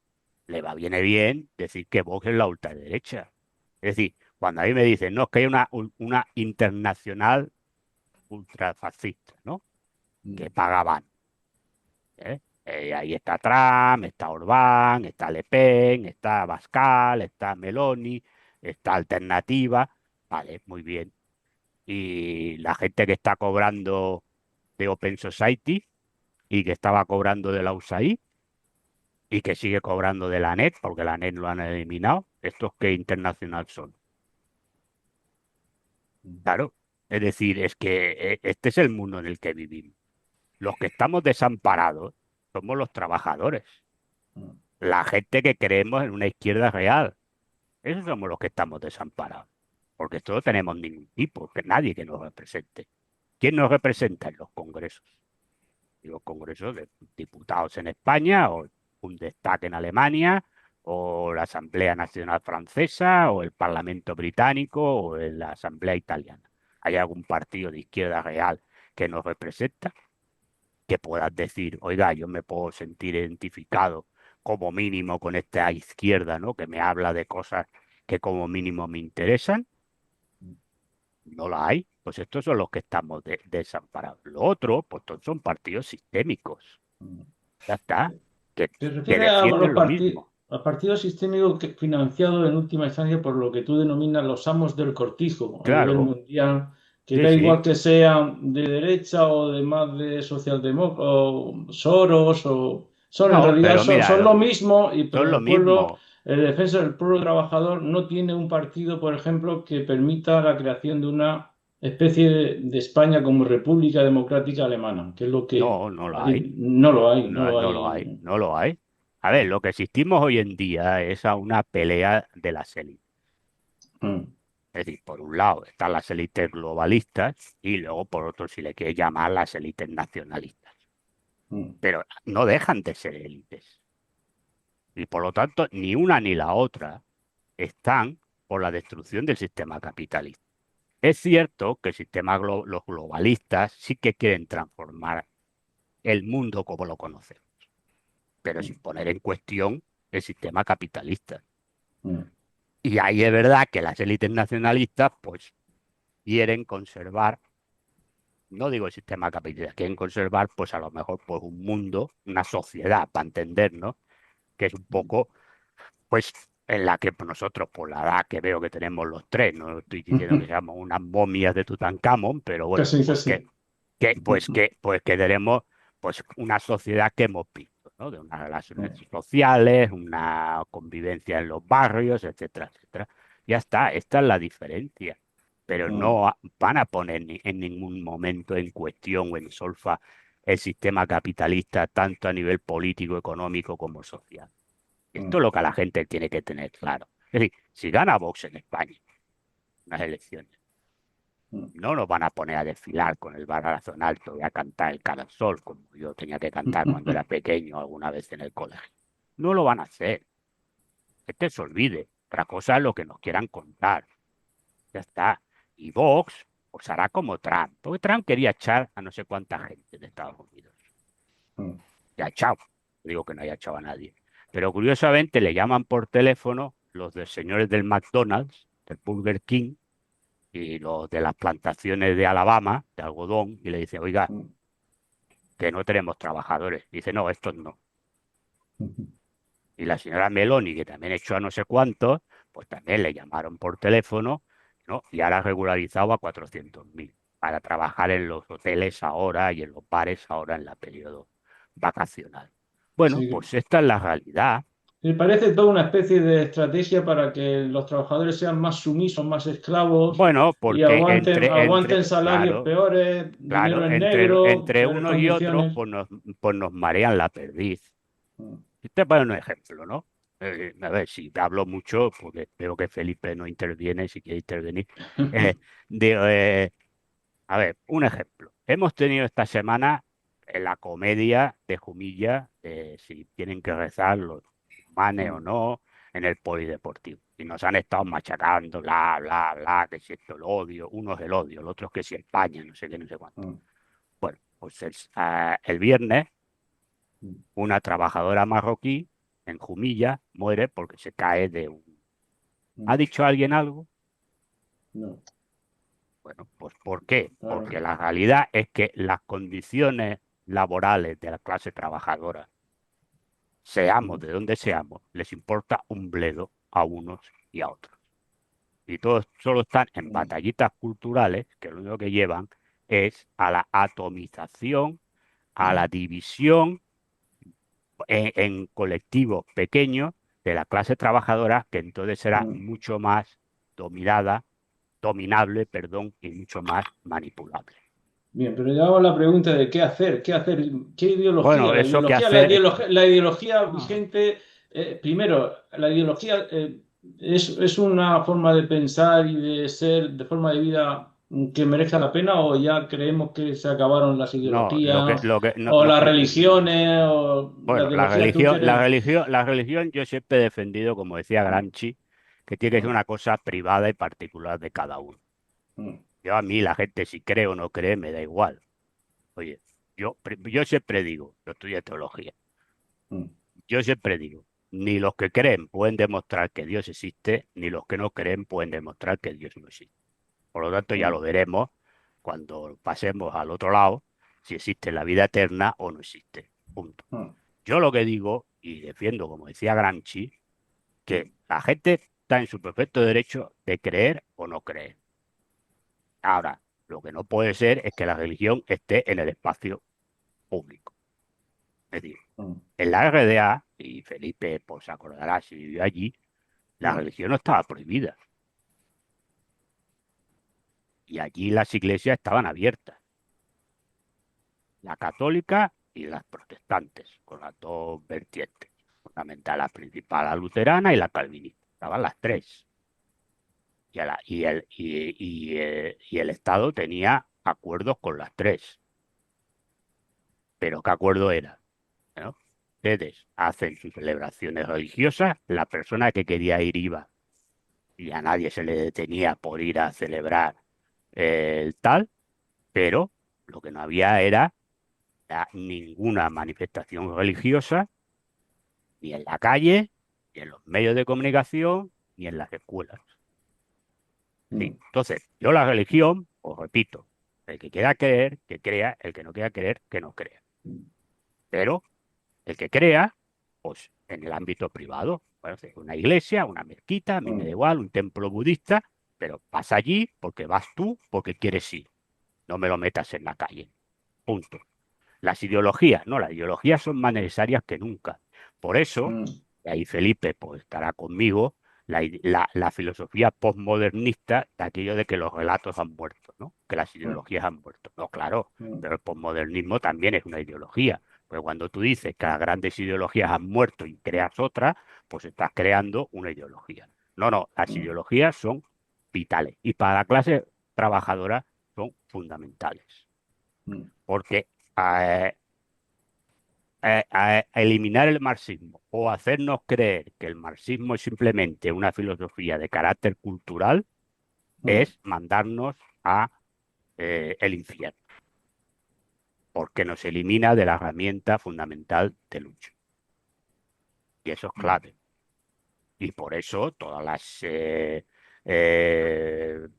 viene bien decir que Vox es la ultraderecha. Es decir, cuando a mí me dicen, no, es que hay una internacional ultrafascista, ¿no? Mm. Que pagaban. ¿Eh? Ahí está Trump, está Orbán, está Le Pen, está Abascal, está Meloni, está Alternativa. Vale, muy bien. Y la gente que está cobrando de Open Society y que estaba cobrando de la USAID y que sigue cobrando de la NET, porque la NET lo han eliminado, ¿estos qué internacional son? Mm. Claro, es decir, es que este es el mundo en el que vivimos. Los que estamos desamparados somos los trabajadores, Mm. la gente que creemos en una izquierda real. Esos somos los que estamos desamparados, porque esto no tenemos ningún tipo, que nadie que nos represente. ¿Quién nos representa en los congresos? Digo, congresos de diputados en España, o un Bundestag en Alemania, o la Asamblea Nacional Francesa, o el Parlamento Británico, o la Asamblea Italiana. ¿Hay algún partido de izquierda real que nos representa? Que puedas decir, oiga, yo me puedo sentir identificado como mínimo con esta izquierda, ¿no? Que me habla de cosas que como mínimo me interesan. No la hay. Pues estos son los que estamos desamparados. Lo otro, pues son partidos sistémicos. Mm. Ya está. Se Que refiere a defienden lo mismo. al partido sistémico financiado en última instancia por lo que tú denominas los amos del cortijo a nivel Claro, mundial, que sí, da igual sí. que sean de derecha o de más de socialdemócrata o Soros o son en No, realidad pero mira, son lo mismo pero son lo mismo. el defensa del pueblo trabajador no tiene un partido, por ejemplo, que permita la creación de una especie de España como República Democrática Alemana, que es lo que No, no lo hay. no lo hay, no No, lo no lo hay. hay. No lo hay. A ver, lo que asistimos hoy en día es a una pelea de las élites. Mm. Es decir, por un lado están las élites globalistas y luego por otro, si le quieres llamar, las élites nacionalistas. Mm. Pero no dejan de ser élites. Y por lo tanto, ni una ni la otra están por la destrucción del sistema capitalista. Es cierto que los globalistas sí que quieren transformar el mundo como lo conocemos, pero sin poner en cuestión el sistema capitalista. Mm. Y ahí es verdad que las élites nacionalistas pues quieren conservar, no digo el sistema capitalista, quieren conservar pues a lo mejor pues un mundo, una sociedad, para entendernos, que es un poco pues en la que nosotros, por la edad que veo que tenemos los tres, no estoy diciendo que seamos unas momias de Tutankamón, pero bueno, Casi, pues casi. que tenemos pues una sociedad que hemos visto, ¿no? De unas relaciones sociales, una convivencia en los barrios, etcétera, etcétera. Ya está, esta es la diferencia. Pero Mm. no van a poner en ningún momento en cuestión o en solfa el sistema capitalista, tanto a nivel político, económico como social. Esto es Mm. lo que la gente tiene que tener claro. Es decir, si gana Vox en España unas elecciones, Mm. no nos van a poner a desfilar con el barazo en alto y a cantar el Cara al Sol, como yo tenía que cantar cuando era pequeño alguna vez en el colegio. No lo van a hacer. Que se olvide. Otra cosa es lo que nos quieran contar. Ya está. Y Vox pues hará como Trump. Porque Trump quería echar a no sé cuánta gente de Estados Unidos. Mm. Ya ha echado. Digo que no haya echado a nadie. Pero curiosamente le llaman por teléfono los de señores del McDonald's, del Burger King y los de las plantaciones de Alabama, de algodón, y le dicen, oiga, Mm. que no tenemos trabajadores. Dice, no, estos no. Mm. Y la señora Meloni, que también echó a no sé cuántos, pues también le llamaron por teléfono, ¿no? Y ahora ha regularizado a 400.000 para trabajar en los hoteles ahora y en los bares ahora en la periodo vacacional. Bueno, Sí, pues esta es la realidad. Me parece toda una especie de estrategia para que los trabajadores sean más sumisos, más esclavos Bueno, y porque aguanten salarios claro, peores, dinero claro, en negro, entre peores unos y otros, condiciones. pues nos marean la perdiz. Mm. Te pongo un ejemplo, ¿no? A ver, si hablo mucho, porque veo que Felipe no interviene, si quiere intervenir. Eh, digo, a ver, un ejemplo. Hemos tenido esta semana la comedia de Jumilla, si tienen que rezar los manes o Mm. no, en el polideportivo. Y nos han estado machacando, bla, bla, bla, que si esto el odio, uno es el odio, el otro es que si España, no sé qué, no sé cuánto. Mm. Bueno, pues el viernes Mm. una trabajadora marroquí en Jumilla muere porque se cae de un... ¿Ha Mm. dicho alguien algo? No, Bueno, pues ¿por qué? claro. Porque la realidad es que las condiciones laborales de la clase trabajadora, seamos Mm. de donde seamos, les importa un bledo a unos y a otros. Y todos solo están en Mm. batallitas culturales que lo único que llevan es a la atomización, a la división en colectivos pequeños de la clase trabajadora, que entonces será Mm. mucho más dominable, perdón, y mucho más manipulable. Bien, pero yo hago la pregunta de qué hacer, qué ideología, Bueno, la eso que ideología, hacer es... la ideología Ah, vigente, primero, la ideología es una forma de pensar y de ser, de forma de vida que merezca la pena, o ya creemos que se acabaron las no, ideologías no, o no, las religiones o la bueno, ideología, tú quieres. la religión yo siempre he defendido, como decía Mm. Gramsci, que tiene que ser Mm. una cosa privada y particular de cada uno. Mm. Yo a mí la gente si cree o no cree me da igual. Oye, yo siempre digo, yo estudio teología. Mm. Yo siempre digo, ni los que creen pueden demostrar que Dios existe, ni los que no creen pueden demostrar que Dios no existe. Por lo tanto, ya lo Mm. veremos cuando pasemos al otro lado, si existe la vida eterna o no existe. Punto. Mm. Yo lo que digo, y defiendo, como decía Gramsci, que la gente está en su perfecto derecho de creer o no creer. Ahora, lo que no puede ser es que la religión esté en el espacio público. Es decir, Mm. en la RDA, y Felipe pues se acordará si vivió allí, la Mm. religión no estaba prohibida y allí las iglesias estaban abiertas, la católica y las protestantes, con las dos vertientes. Fundamental, la principal, la luterana y la calvinista. Estaban las tres. Y el Estado tenía acuerdos con las tres. Pero ¿qué acuerdo era? ¿No? Ustedes hacen sus celebraciones religiosas, la persona que quería ir iba y a nadie se le detenía por ir a celebrar el tal, pero lo que no había era ninguna manifestación religiosa, ni en la calle, ni en los medios de comunicación, ni en las escuelas. Sí. Mm. Entonces, yo la religión, os repito, el que quiera creer, que crea, el que no quiera creer, que no crea. Pero el que crea, pues en el ámbito privado, bueno, una iglesia, una mezquita, a mí me da Mm. igual, un templo budista, pero vas allí porque vas tú, porque quieres ir. No me lo metas en la calle. Punto. Las ideologías, no, las ideologías son más necesarias que nunca. Por eso, Mm. y ahí Felipe pues, estará conmigo, la filosofía postmodernista de aquello de que los relatos han muerto, ¿no? Que las Mm. ideologías han muerto. No, claro, Mm. pero el postmodernismo también es una ideología. Pero cuando tú dices que las grandes ideologías han muerto y creas otra, pues estás creando una ideología. No, no, las Mm. ideologías son vitales y para la clase trabajadora son fundamentales. Mm. Porque eh, a eliminar el marxismo o hacernos creer que el marxismo es simplemente una filosofía de carácter cultural Mm. es mandarnos a el infierno, porque nos elimina de la herramienta fundamental de lucha. Y eso es Mm. clave. Y por eso todas las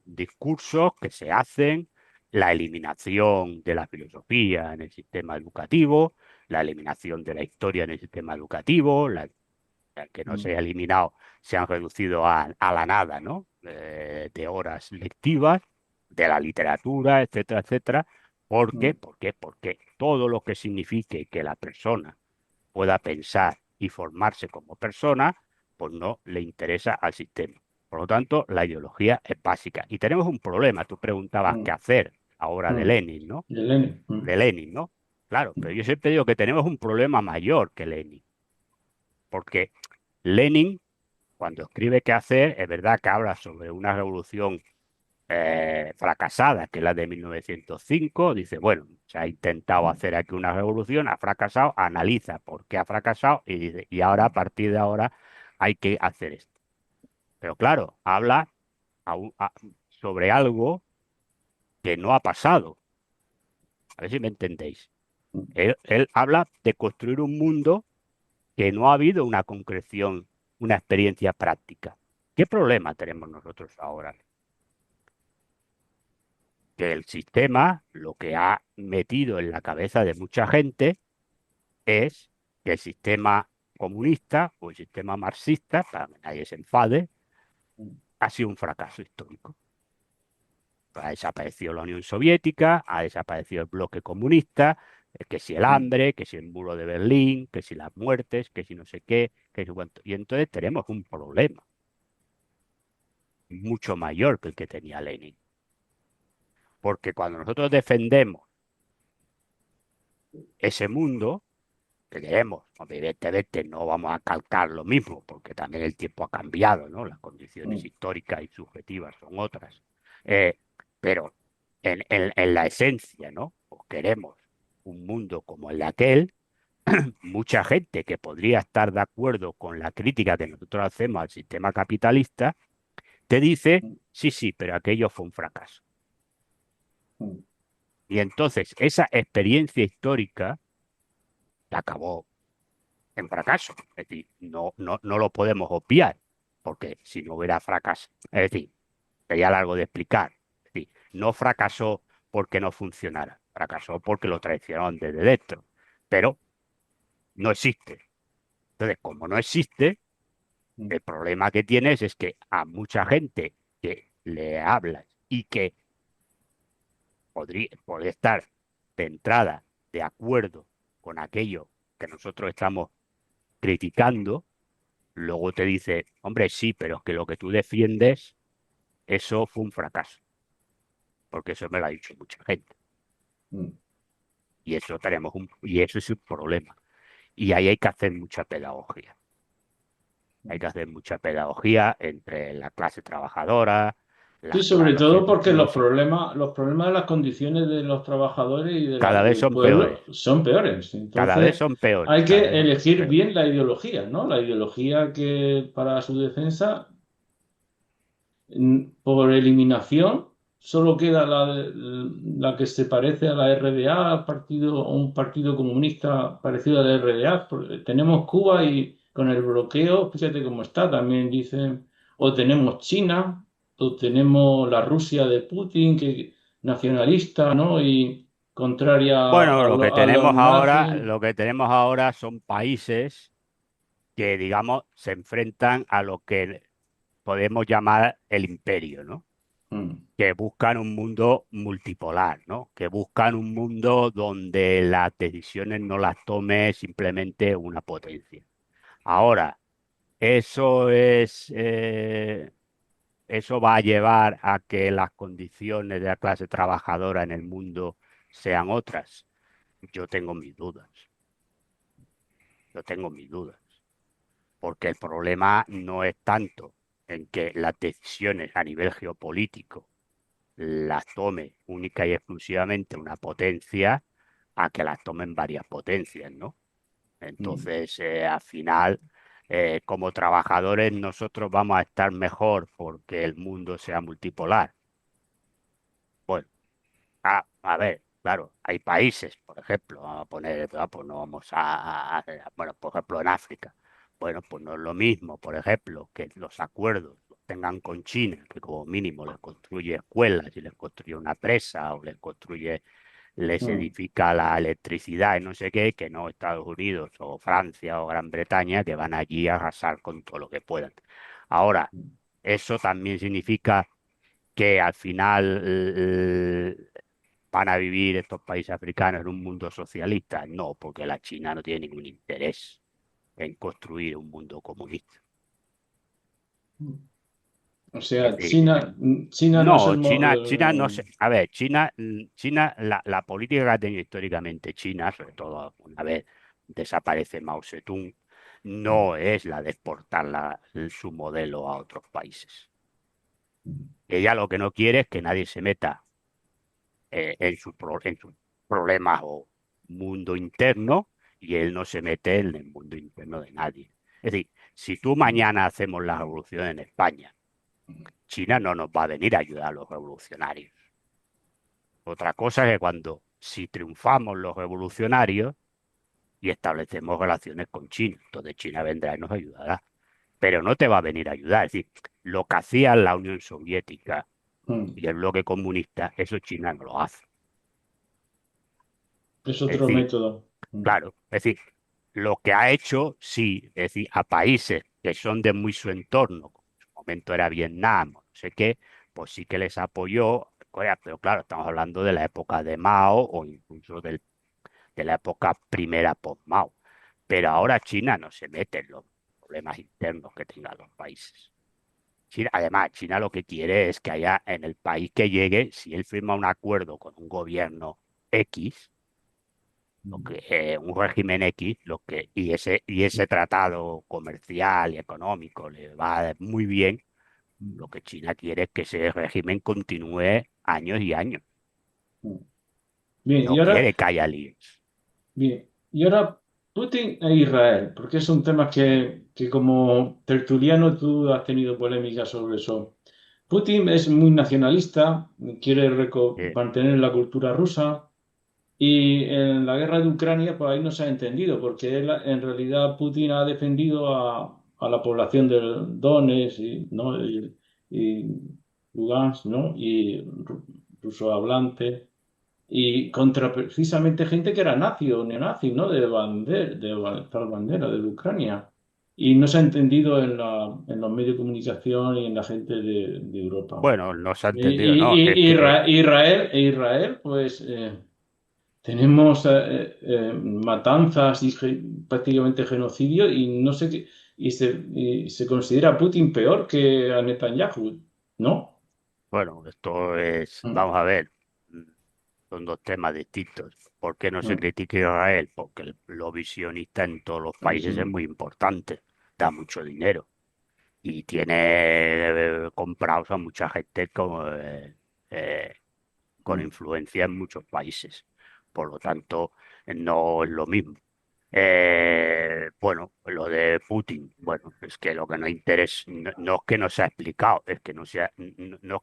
discursos que se hacen, la eliminación de la filosofía en el sistema educativo, la eliminación de la historia en el sistema educativo, que no se Mm. haya eliminado, se han reducido a la nada, ¿no? De horas lectivas, de la literatura, etcétera, etcétera. ¿Por qué? Mm. ¿Por qué? Porque todo lo que signifique que la persona pueda pensar y formarse como persona, pues no le interesa al sistema. Por lo tanto, la ideología es básica. Y tenemos un problema. Tú preguntabas qué hacer ahora de Lenin, ¿no? De Lenin. De Lenin, ¿no? Claro, pero yo siempre digo que tenemos un problema mayor que Lenin. Porque Lenin, cuando escribe qué hacer, es verdad que habla sobre una revolución fracasada, que es la de 1905. Dice, bueno, se ha intentado hacer aquí una revolución, ha fracasado, analiza por qué ha fracasado y dice, y ahora, a partir de ahora, hay que hacer esto. Pero claro, habla sobre algo que no ha pasado. A ver si me entendéis. Él habla de construir un mundo que no ha habido una concreción, una experiencia práctica. ¿Qué problema tenemos nosotros ahora? Que el sistema lo que ha metido en la cabeza de mucha gente es que el sistema comunista o el sistema marxista, para que nadie se enfade, ha sido un fracaso histórico. Ha desaparecido la Unión Soviética, ha desaparecido el bloque comunista, que si el hambre, que si el muro de Berlín, que si las muertes, que si no sé qué, que si cuánto. Y entonces tenemos un problema mucho mayor que el que tenía Lenin. Porque cuando nosotros defendemos ese mundo que queremos, evidentemente no vamos a calcar lo mismo, porque también el tiempo ha cambiado, ¿no? Las condiciones históricas y subjetivas son otras. Eh, pero en la esencia, ¿no? Pues queremos un mundo como el de aquel. Mucha gente que podría estar de acuerdo con la crítica que nosotros hacemos al sistema capitalista, te dice, sí, sí, pero aquello fue un fracaso. Y entonces esa experiencia histórica acabó en fracaso. Es decir, no lo podemos obviar, porque si no hubiera fracaso, es decir, sería largo de explicar. Es decir, no fracasó porque no funcionara, fracasó porque lo traicionaron desde dentro, pero no existe. Entonces, como no existe, el problema que tienes es que a mucha gente que le hablas y que podría estar de entrada de acuerdo con aquello que nosotros estamos criticando, luego te dice, hombre, sí, pero es que lo que tú defiendes, eso fue un fracaso, porque eso me lo ha dicho mucha gente. Y eso es un problema. Y ahí hay que hacer mucha pedagogía. Hay que hacer mucha pedagogía entre la clase trabajadora, Sí, la sobre clase todo porque filosófica. los problemas de las condiciones de los trabajadores y Cada vez del son peores, pueblo son peores. cada vez Entonces, son peores, hay cada que vez son elegir peores. bien la ideología, ¿no? La ideología que para su defensa, por eliminación, solo queda la que se parece a la RDA, un partido comunista parecido a la RDA. Tenemos Cuba y con el bloqueo, fíjate cómo está, también dicen, o tenemos China, o tenemos la Rusia de Putin, que nacionalista, ¿no? Y contraria Bueno, a los nazis. lo que tenemos ahora son países que, digamos, se enfrentan a lo que podemos llamar el imperio, ¿no? Mm, Que buscan un mundo multipolar, ¿no? Que buscan un mundo donde las decisiones no las tome simplemente una potencia. Ahora, eso eso va a llevar a que las condiciones de la clase trabajadora en el mundo sean otras. Yo tengo mis dudas. Yo tengo mis dudas. Porque el problema no es tanto en que las decisiones a nivel geopolítico las tome única y exclusivamente una potencia a que las tomen varias potencias, ¿no? mm, Entonces, al final, como trabajadores, nosotros vamos a estar mejor porque el mundo sea multipolar. Bueno, a ver, claro, hay países, por ejemplo, vamos a poner, pues no vamos bueno, por ejemplo, en África. Bueno, pues no es lo mismo, por ejemplo, que los acuerdos los tengan con China, que como mínimo les construye escuelas y les construye una presa o les mm, edifica la electricidad y no sé qué, que no Estados Unidos o Francia o Gran Bretaña, que van allí a arrasar con todo lo que puedan. Ahora, eso también significa que al final van a vivir estos países africanos en un mundo socialista. No, porque la China no tiene ningún interés en construir un mundo comunista. O sea, decir, China no es no, China no sé. A ver, China la política que ha tenido históricamente China, sobre todo una vez desaparece Mao Zedong, no es la de exportar su modelo a otros países. Ella lo que no quiere es que nadie se meta en sus problemas o mundo interno y él no se mete en el mundo interno de nadie. Es decir, si tú mañana hacemos la revolución en España, China no nos va a venir a ayudar a los revolucionarios. Otra cosa es que si triunfamos los revolucionarios y establecemos relaciones con China, entonces China vendrá y nos ayudará. Pero no te va a venir a ayudar. Es decir, lo que hacía la Unión Soviética y el bloque comunista, eso China no lo hace. es Es otro decir, método. claro, es decir, lo que ha hecho, sí, es decir, a países que son de muy su entorno, como en su momento era Vietnam, no sé qué, pues sí que les apoyó Corea, pero claro, estamos hablando de la época de Mao o incluso de la época primera post-Mao. Pero ahora China no se mete en los problemas internos que tengan los países. Además, China lo que quiere es que haya en el país que llegue, si él firma un acuerdo con un gobierno X, un régimen X, y ese tratado comercial y económico le va muy bien, lo que China quiere es que ese régimen continúe años y años. Bien, No quiere que haya líos. bien, y ahora Putin e Israel, porque es un tema que como tertuliano tú has tenido polémica sobre eso. Putin es muy nacionalista, quiere Eh, mantener la cultura rusa. Y en la guerra de Ucrania, pues ahí no se ha entendido, porque en realidad Putin ha defendido a la población del Donetsk y, ¿no? y Lugansk, ¿no? Y ruso hablante, y contra precisamente gente que era nazi o neonazi, ¿no? De tal bandera de Ucrania. Y no se ha entendido en los medios de comunicación y en la gente de Europa. bueno, no se ha Y, entendido, ¿no? Es que, Israel, pues tenemos matanzas y prácticamente genocidio y no sé qué, y se considera a Putin peor que a Netanyahu, ¿no? bueno, esto es, Mm, vamos a ver, mm, son dos temas distintos. ¿Por qué no se mm, critica a Israel? Porque lo visionista en todos los países es mm, muy importante, da mucho dinero y tiene comprados a mucha gente eh, con mm, influencia en muchos países. Por lo tanto, no es lo mismo. Bueno, lo de Putin, bueno, es que lo que no interesa, no es que no se ha explicado, es que no es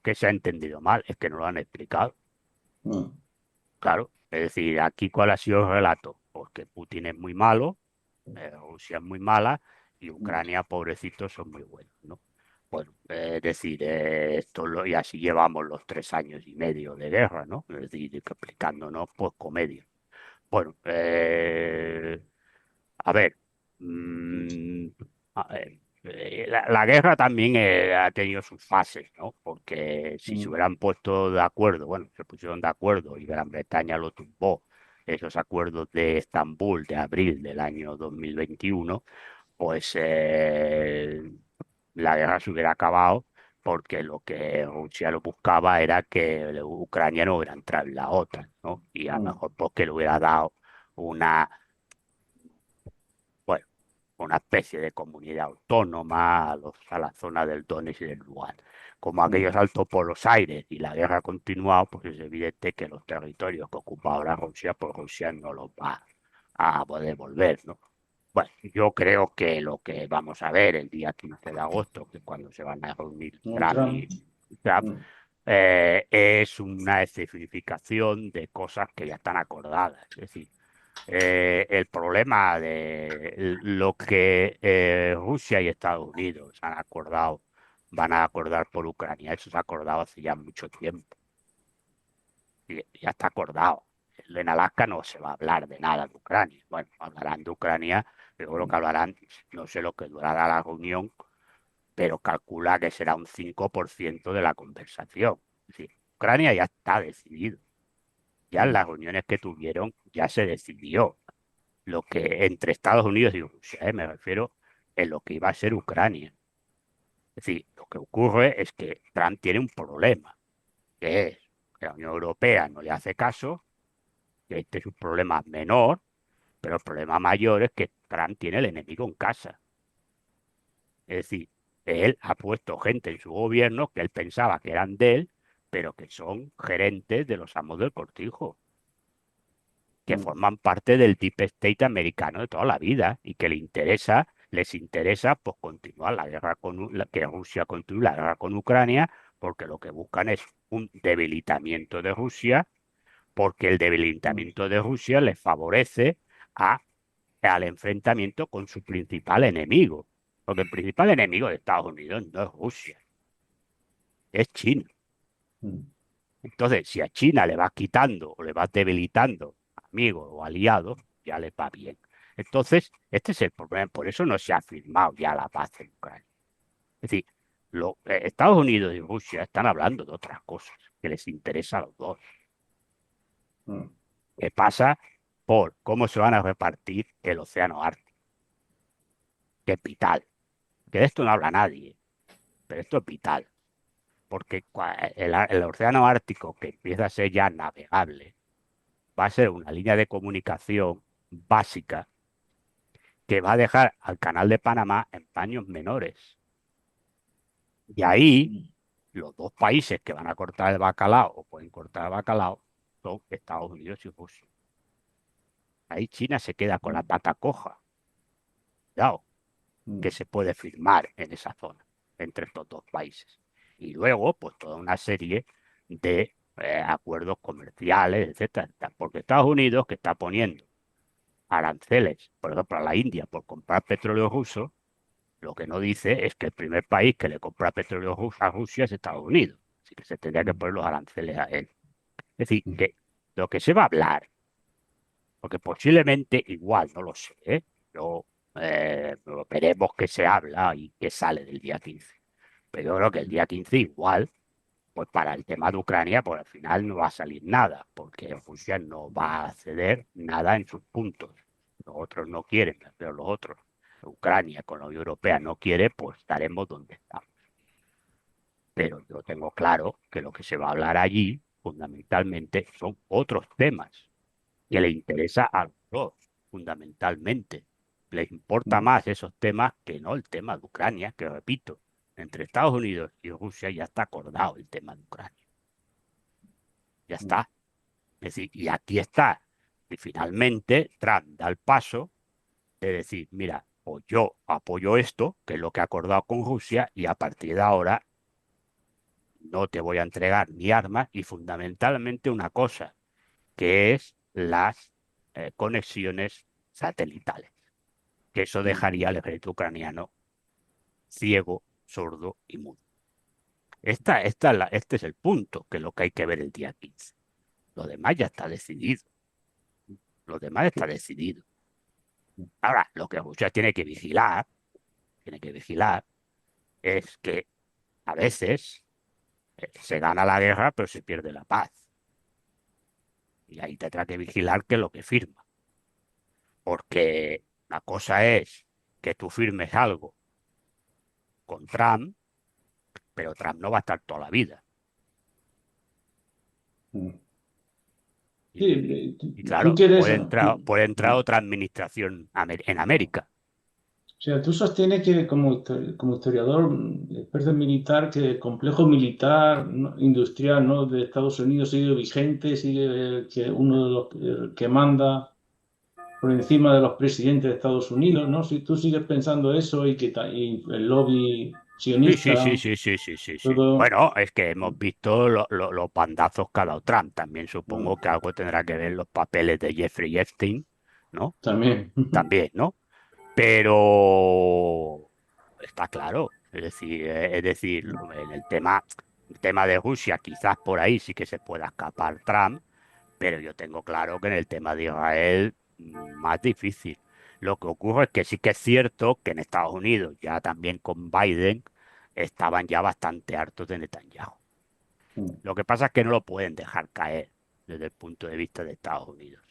que se ha entendido mal, es que no lo han explicado. mm, Claro, es decir, aquí cuál ha sido el relato, porque Putin es muy malo, Rusia es muy mala y mm, Ucrania, pobrecitos, son muy buenos, ¿no? Bueno, es decir, y así llevamos los 3 años y medio de guerra, ¿no? Es decir, explicándonos, pues, comedia. Bueno, a ver, mm, la guerra también ha tenido sus fases, ¿no? Porque si se mm, hubieran puesto de acuerdo, bueno, se pusieron de acuerdo y Gran Bretaña lo tumbó, esos acuerdos de Estambul de abril del año 2021, pues la guerra se hubiera acabado porque lo que Rusia lo buscaba era que Ucrania no hubiera entrado en la OTAN, ¿no? Y a lo mm, mejor porque le hubiera dado una, bueno, una especie de comunidad autónoma a la zona del Donetsk y del Lugansk. Como aquello mm, saltó por los aires y la guerra ha continuado, pues es evidente que los territorios que ocupa ahora Rusia, pues Rusia no los va a poder volver, ¿no? Bueno, yo creo que lo que vamos a ver el día 15 de agosto, que es cuando se van a reunir mm, Trump Trump, y Trump, mm, es una especificación de cosas que ya están acordadas. Es decir, el problema de lo que Rusia y Estados Unidos han acordado, van a acordar por Ucrania, eso se ha acordado hace ya mucho tiempo. Y ya está acordado. En Alaska no se va a hablar de nada de Ucrania. Bueno, hablarán de Ucrania, pero creo que hablarán, no sé lo que durará la reunión, pero calcula que será un 5% de la conversación. Es decir, Ucrania ya está decidido. Ya en mm, las reuniones que tuvieron ya se decidió. lo que entre Estados Unidos y Rusia, me refiero en lo que iba a ser Ucrania. Es decir, lo que ocurre es que Trump tiene un problema, que es que la Unión Europea no le hace caso, que este es un problema menor, pero el problema mayor es que Trump tiene el enemigo en casa. Es decir, él ha puesto gente en su gobierno que él pensaba que eran de él, pero que son gerentes de los amos del cortijo, que forman parte del deep state americano de toda la vida y que les interesa pues continuar la guerra que Rusia continúe la guerra con Ucrania, porque lo que buscan es un debilitamiento de Rusia, porque el debilitamiento de Rusia les favorece a, al enfrentamiento con su principal enemigo. Porque el principal enemigo de Estados Unidos no es Rusia, es China. Entonces, si a China le vas quitando o le vas debilitando amigos o aliados, ya les va bien. Entonces, este es el problema. Por eso no se ha firmado ya la paz en Ucrania. Es decir, Estados Unidos y Rusia están hablando de otras cosas que les interesa a los dos. Que pasa por cómo se van a repartir el océano Ártico, que es vital. Que de esto no habla nadie, pero esto es vital. Porque el océano Ártico, que empieza a ser ya navegable, va a ser una línea de comunicación básica que va a dejar al canal de Panamá en paños menores. Y ahí los dos países que van a cortar el bacalao o pueden cortar el bacalao son Estados Unidos y Rusia. Ahí China se queda con la pata coja. Cuidado, que se puede firmar en esa zona entre estos dos países. Y luego, pues toda una serie de acuerdos comerciales, etcétera, porque Estados Unidos, que está poniendo aranceles, por ejemplo, a la India por comprar petróleo ruso, lo que no dice es que el primer país que le compra petróleo a Rusia es Estados Unidos. Así que se tendría que poner los aranceles a él. Es decir, que lo que se va a hablar, porque posiblemente igual, no lo sé, yo, veremos qué se habla y qué sale del día 15. Pero yo creo que el día 15 igual, pues para el tema de Ucrania, pues al final no va a salir nada, porque Rusia no va a ceder nada en sus puntos. Los otros no quieren, pero los otros, Ucrania con la Unión Europea no quiere, pues estaremos donde estamos. Pero yo tengo claro que lo que se va a hablar allí, fundamentalmente, son otros temas que le interesa a los dos, fundamentalmente. Les importa más esos temas que no el tema de Ucrania, que repito, entre Estados Unidos y Rusia ya está acordado el tema de Ucrania. Ya está. Es decir, y aquí está. Y finalmente Trump da el paso de decir, mira, pues yo apoyo esto, que es lo que ha acordado con Rusia, y a partir de ahora no te voy a entregar ni armas y fundamentalmente una cosa, que es las conexiones satelitales, que eso dejaría al ejército ucraniano ciego, sordo y mudo. Este es el punto, que es lo que hay que ver el día 15. Lo demás ya está decidido. Lo demás está decidido. Ahora, lo que Rusia tiene que vigilar, es que a veces se gana la guerra, pero se pierde la paz. Y ahí tendrá que vigilar qué es lo que firma. Porque la cosa es que tú firmes algo con Trump, pero Trump no va a estar toda la vida. Sí, Y tú claro, quieres, puede entrar otra administración en América. o sea, tú sostienes que como historiador, experto en militar, que el complejo militar industrial, ¿no?, de Estados Unidos sigue vigente, sigue que uno de los que manda por encima de los presidentes de Estados Unidos, ¿no? Si tú sigues pensando eso y el lobby Sí, sí, sí, sionista, sí, sí, sí, sí, sí. todo Bueno, es que hemos visto los bandazos que ha dado Trump. También mm, supongo que algo tendrá que ver los papeles de Jeffrey Epstein, ¿no? también. También, ¿no? Pero está claro. Es decir, en el tema de Rusia, quizás por ahí sí que se pueda escapar Trump, pero yo tengo claro que en el tema de Israel, más difícil. Lo que ocurre es que sí que es cierto que en Estados Unidos, ya también con Biden, estaban ya bastante hartos de Netanyahu. Lo que pasa es que no lo pueden dejar caer desde el punto de vista de Estados Unidos.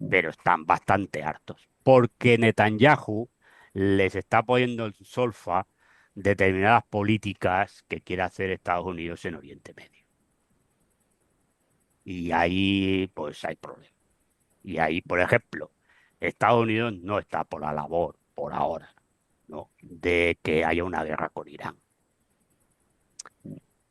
pero están bastante hartos, porque Netanyahu les está poniendo en solfa determinadas políticas que quiere hacer Estados Unidos en Oriente Medio. Y ahí, pues, hay problemas. Y ahí, por ejemplo, Estados Unidos no está por la labor, por ahora, ¿no?, de que haya una guerra con Irán.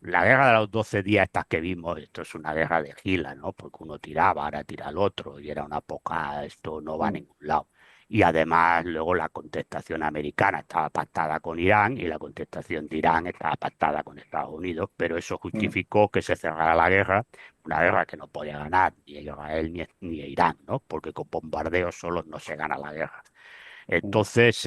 La guerra de los 12 días estas que vimos, esto es una guerra de gila, ¿no? Porque uno tiraba, ahora tira el otro, y era una poca, esto no va a ningún lado. Y además luego la contestación americana estaba pactada con Irán y la contestación de Irán estaba pactada con Estados Unidos, pero eso justificó que se cerrara la guerra, una guerra que no podía ganar ni Israel ni Irán, ¿no? Porque con bombardeos solos no se gana la guerra. Entonces,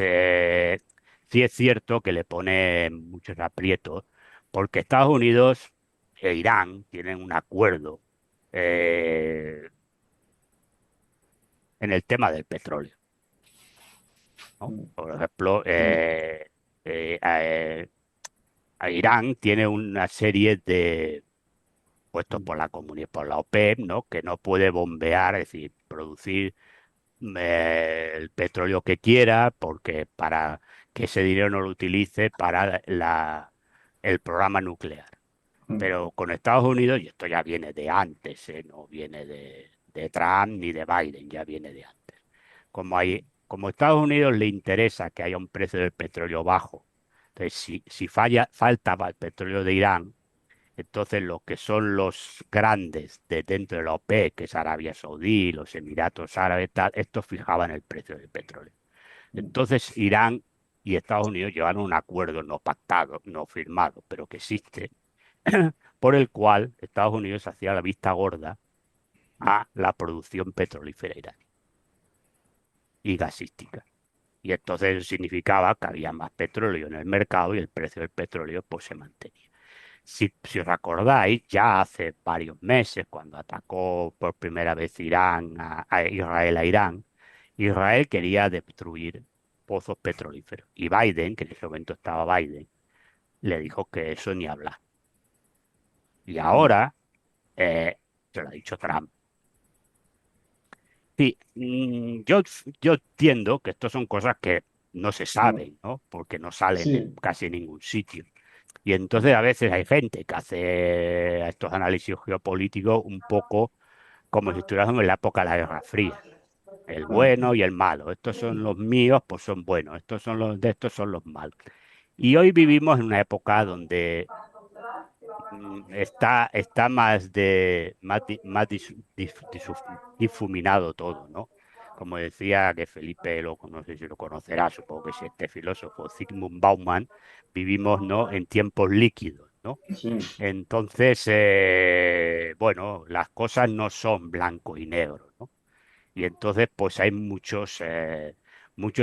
sí es cierto que le pone muchos aprietos, porque Estados Unidos e Irán tienen un acuerdo eh, en el tema del petróleo, ¿no? Por ejemplo, a Irán tiene una serie de puestos por por la OPEP, ¿no?, que no puede bombear, es decir, producir el petróleo que quiera, porque para que ese dinero no lo utilice para el programa nuclear. Pero con Estados Unidos, y esto ya viene de antes, no viene de Trump ni de Biden, ya viene de antes. Como a Estados Unidos le interesa que haya un precio del petróleo bajo, entonces si falta el petróleo de Irán, entonces los que son los grandes de dentro de la OPEC, que es Arabia Saudí, los Emiratos Árabes, tal, estos fijaban el precio del petróleo. Entonces Irán y Estados Unidos llevaron un acuerdo no pactado, no firmado, pero que existe, por el cual Estados Unidos hacía la vista gorda a la producción petrolífera iraní y gasística. Y entonces eso significaba que había más petróleo en el mercado y el precio del petróleo pues se mantenía. Si os acordáis, ya hace varios meses, cuando atacó por primera vez Irán a Israel a Irán, Israel quería destruir pozos petrolíferos. Y Biden, que en ese momento estaba Biden, le dijo que eso ni hablar. Y ahora eh, se lo ha dicho Trump. Sí, yo entiendo que esto son cosas que no se saben, ¿no? Porque no salen en Sí, casi ningún sitio. Y entonces a veces hay gente que hace estos análisis geopolíticos un poco como si estuviéramos en la época de la Guerra Fría. El bueno y el malo. Estos son los míos, pues son buenos. Estos son los de estos son los malos. Y hoy vivimos en una época donde está difuminado todo, ¿no? Como decía que Felipe, no sé si lo conocerá, supongo que sí, este filósofo, Zygmunt Bauman, vivimos, ¿no?, en tiempos líquidos, ¿no? sí, Entonces, bueno, las cosas no son blanco y negro, ¿no? Y entonces, pues hay muchos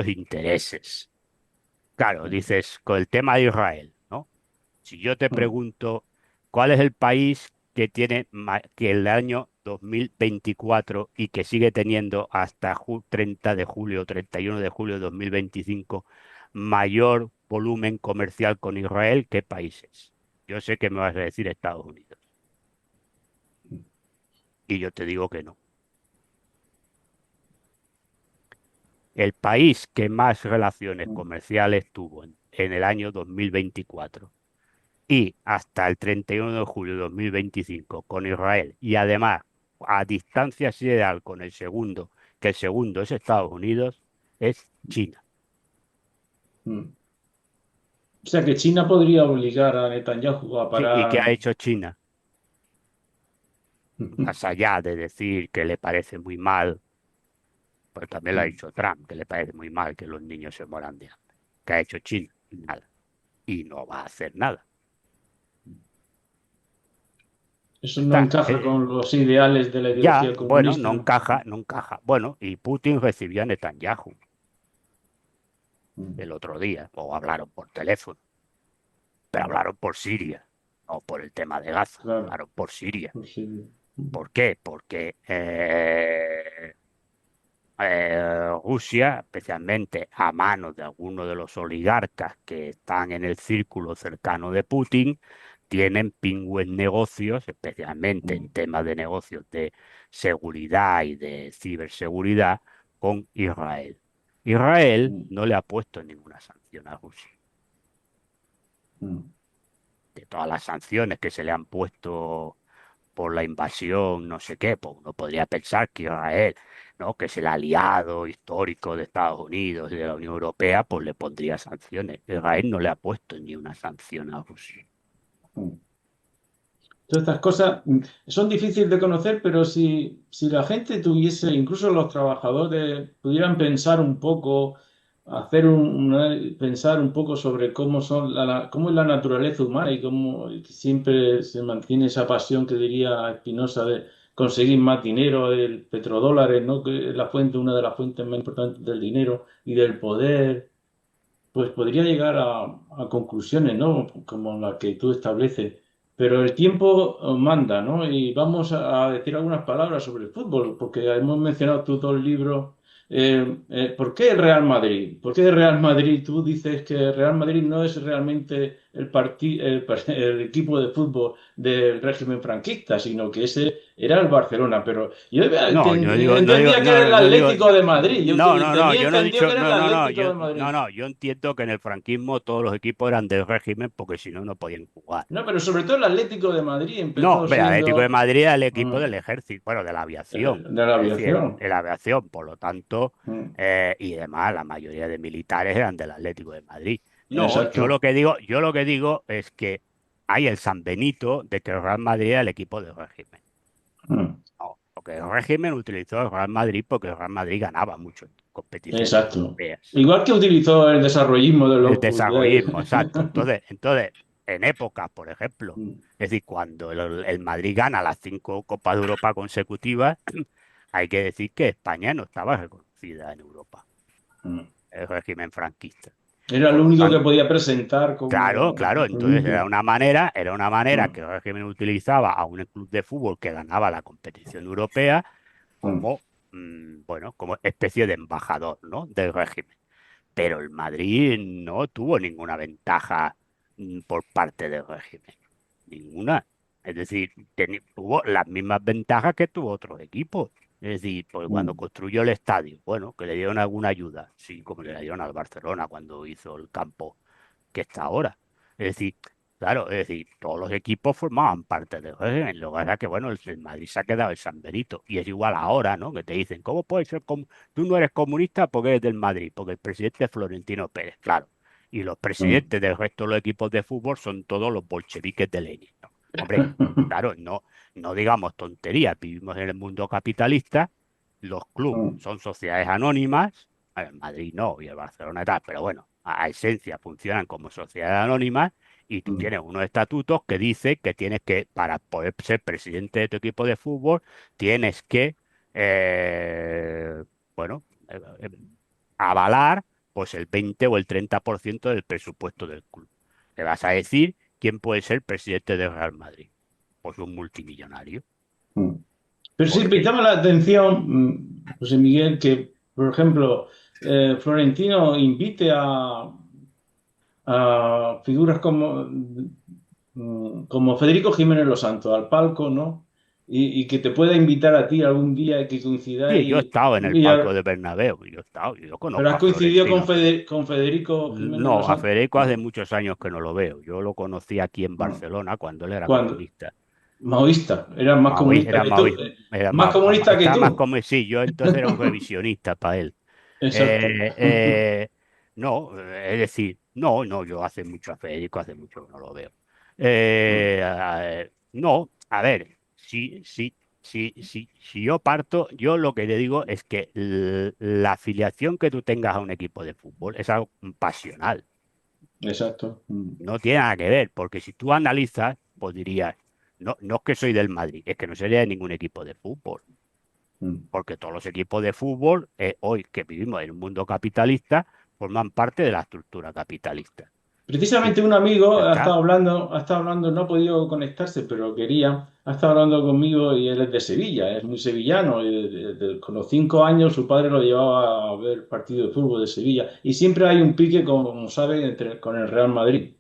intereses. Claro, dices, con el tema de Israel, ¿no? Si yo te pregunto, ¿cuál es el país que tiene que el año 2024 y que sigue teniendo hasta 30 de julio, 31 de julio de 2025 mayor volumen comercial con Israel? ¿Qué país es? Yo sé que me vas a decir Estados Unidos. Y yo te digo que no. El país que más relaciones comerciales tuvo en el año 2024 y hasta el 31 de julio de 2025 con Israel, y además a distancia sideral con el segundo, que el segundo es Estados Unidos, es China. o sea que China podría obligar a Netanyahu a Sí, ¿y qué ha parar. hecho China? Más allá de decir que le parece muy mal, pues también lo ha dicho Trump, que le parece muy mal que los niños se mueran de hambre. ¿Qué ha hecho China? Nada. Y no va a hacer nada. Eso no Está, encaja con los ideales de la ya, ideología bueno, no comunista. encaja, no encaja. Bueno, y Putin recibió a Netanyahu el otro día, o hablaron por teléfono, pero hablaron por Siria, no por el tema de Gaza, Claro, hablaron por Siria. pues sí. ¿Por qué? Porque Rusia, especialmente a manos de algunos de los oligarcas que están en el círculo cercano de Putin, tienen pingües negocios, especialmente en temas de negocios de seguridad y de ciberseguridad, con Israel. Israel mm, no le ha puesto ninguna sanción a Rusia. mm. De todas las sanciones que se le han puesto por la invasión, no sé qué, pues uno podría pensar que Israel, ¿no? Que es el aliado histórico de Estados Unidos y de la Unión Europea, pues le pondría sanciones. Israel no le ha puesto ni una sanción a Rusia. Mm. Todas estas cosas son difíciles de conocer, pero si la gente tuviese, incluso los trabajadores, pudieran pensar un poco, pensar un poco sobre cómo cómo es la naturaleza humana y cómo siempre se mantiene esa pasión que diría Spinoza de conseguir más dinero, el petrodólares, ¿no? Que es la fuente, una de las fuentes más importantes del dinero y del poder, pues podría llegar a conclusiones, ¿no? Como la que tú estableces. Pero el tiempo manda, ¿no? Y vamos a decir algunas palabras sobre el fútbol, porque hemos mencionado tú dos libros. ¿Por qué el Real Madrid? ¿Por qué el Real Madrid? Tú dices que el Real Madrid no es realmente el equipo de fútbol del régimen franquista, sino que ese era el Barcelona. Pero yo No, yo digo, no digo, entendía que era el no, yo digo, Atlético de Madrid. Yo no, tenía yo no he entendido dicho, que era el Atlético yo, de Madrid. yo entiendo que en el franquismo todos los equipos eran del régimen porque si no, no podían jugar. No, pero sobre todo el Atlético de Madrid No, empezó ve, Atlético de siendo Madrid era el equipo mm, del ejército, bueno, de la aviación, de la es decir, aviación. de la aviación, por lo tanto, Mm, y además la mayoría de militares eran del Atlético de Madrid. No, exacto. yo lo que digo es que hay el San Benito de que el Real Madrid era el equipo del régimen. Mm, No, porque el régimen utilizó el Real Madrid porque el Real Madrid ganaba mucho en competiciones exacto. europeas. Igual que utilizó el desarrollismo del El Opus desarrollismo, exacto. Dei. Entonces, en épocas, por ejemplo, Mm, es decir, cuando el Madrid gana las 5 Copas de Europa consecutivas, hay que decir que España no estaba reconocida en Europa, mm. el régimen franquista. Era el Por lo único que tanto, podía presentar claro, como claro, entonces provincia. era una manera Mm, que el régimen utilizaba a un club de fútbol que ganaba la competición europea mm, como, bueno, como especie de embajador, ¿no? Del régimen. Pero el Madrid no tuvo ninguna ventaja por parte del régimen, ninguna. Es decir, tuvo las mismas ventajas que tuvo otros equipos. Es decir, pues cuando mm, construyó el estadio, bueno, que le dieron alguna ayuda, sí, como le dieron al Barcelona cuando hizo el campo que está ahora. Es decir, claro, es decir, todos los equipos formaban parte del régimen. Lo que pasa es que, bueno, el Madrid se ha quedado el San Benito. Y es igual ahora, ¿no? Que te dicen, ¿cómo puedes ser tú no eres comunista porque eres del Madrid? Porque el presidente es Florentino Pérez, claro. Y los mm. presidentes del resto de los equipos de fútbol son todos los bolcheviques de Lenin, ¿no? Hombre, claro, no digamos tonterías. Vivimos en el mundo capitalista. Los clubes Mm, son sociedades anónimas. El Madrid no, y el Barcelona tal, pero bueno, a esencia funcionan como sociedades anónimas y tú mm, tienes unos estatutos que dice que tienes que, para poder ser presidente de tu equipo de fútbol, tienes que, eh, bueno, avalar pues el 20 o el 30% del presupuesto del club. Te vas a decir quién puede ser presidente del Real Madrid. Pues un multimillonario. mm. Pero sí, me Porque llama la atención, José Miguel, que, por ejemplo, Florentino invite a figuras como Federico Jiménez Los Santos al palco, ¿no? Y que te pueda invitar a ti algún día y que sí, yo he coincidáis. estado en el palco de Bernabéu, yo he estado, yo Pero conozco has a coincidido con, Florentino. Con Federico Jiménez Los No, a Santos. Federico hace No. muchos años que no lo veo. Yo lo conocí aquí en No. Barcelona cuando él era ¿Cuándo? comunista. Maoísta. Era más comunista Era que tú. maoísta, era Más comunista que estaba más tú. como sí, yo entonces era un revisionista para él. Exacto. Eh, eh, no, es decir, no, yo hace mucho a Federico, hace mucho que no lo veo. No, a ver, si yo parto, yo lo que te digo es que la afiliación que tú tengas a un equipo de fútbol es algo pasional, Exacto. no tiene nada que ver, porque si tú analizas, pues dirías, no es que soy del Madrid, es que no sería de ningún equipo de fútbol, Mm. porque todos los equipos de fútbol, hoy que vivimos en un mundo capitalista, forman parte de la estructura capitalista. Y Precisamente un amigo ya está. ha estado hablando, no ha podido conectarse, pero quería, ha estado hablando conmigo y él es de Sevilla, es muy sevillano. Y con los 5 años su padre lo llevaba a ver partido de fútbol de Sevilla. Y siempre hay un pique, como sabe, con el Real Madrid.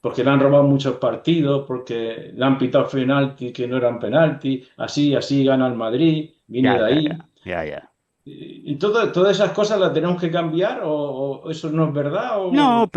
porque le han robado muchos partidos, porque le han pitado penalti que no eran penalti, así gana el Madrid, viene Ya, de ya, ya, ahí. ya, ya. Y todas esas cosas las tenemos que cambiar o eso no es verdad No, o...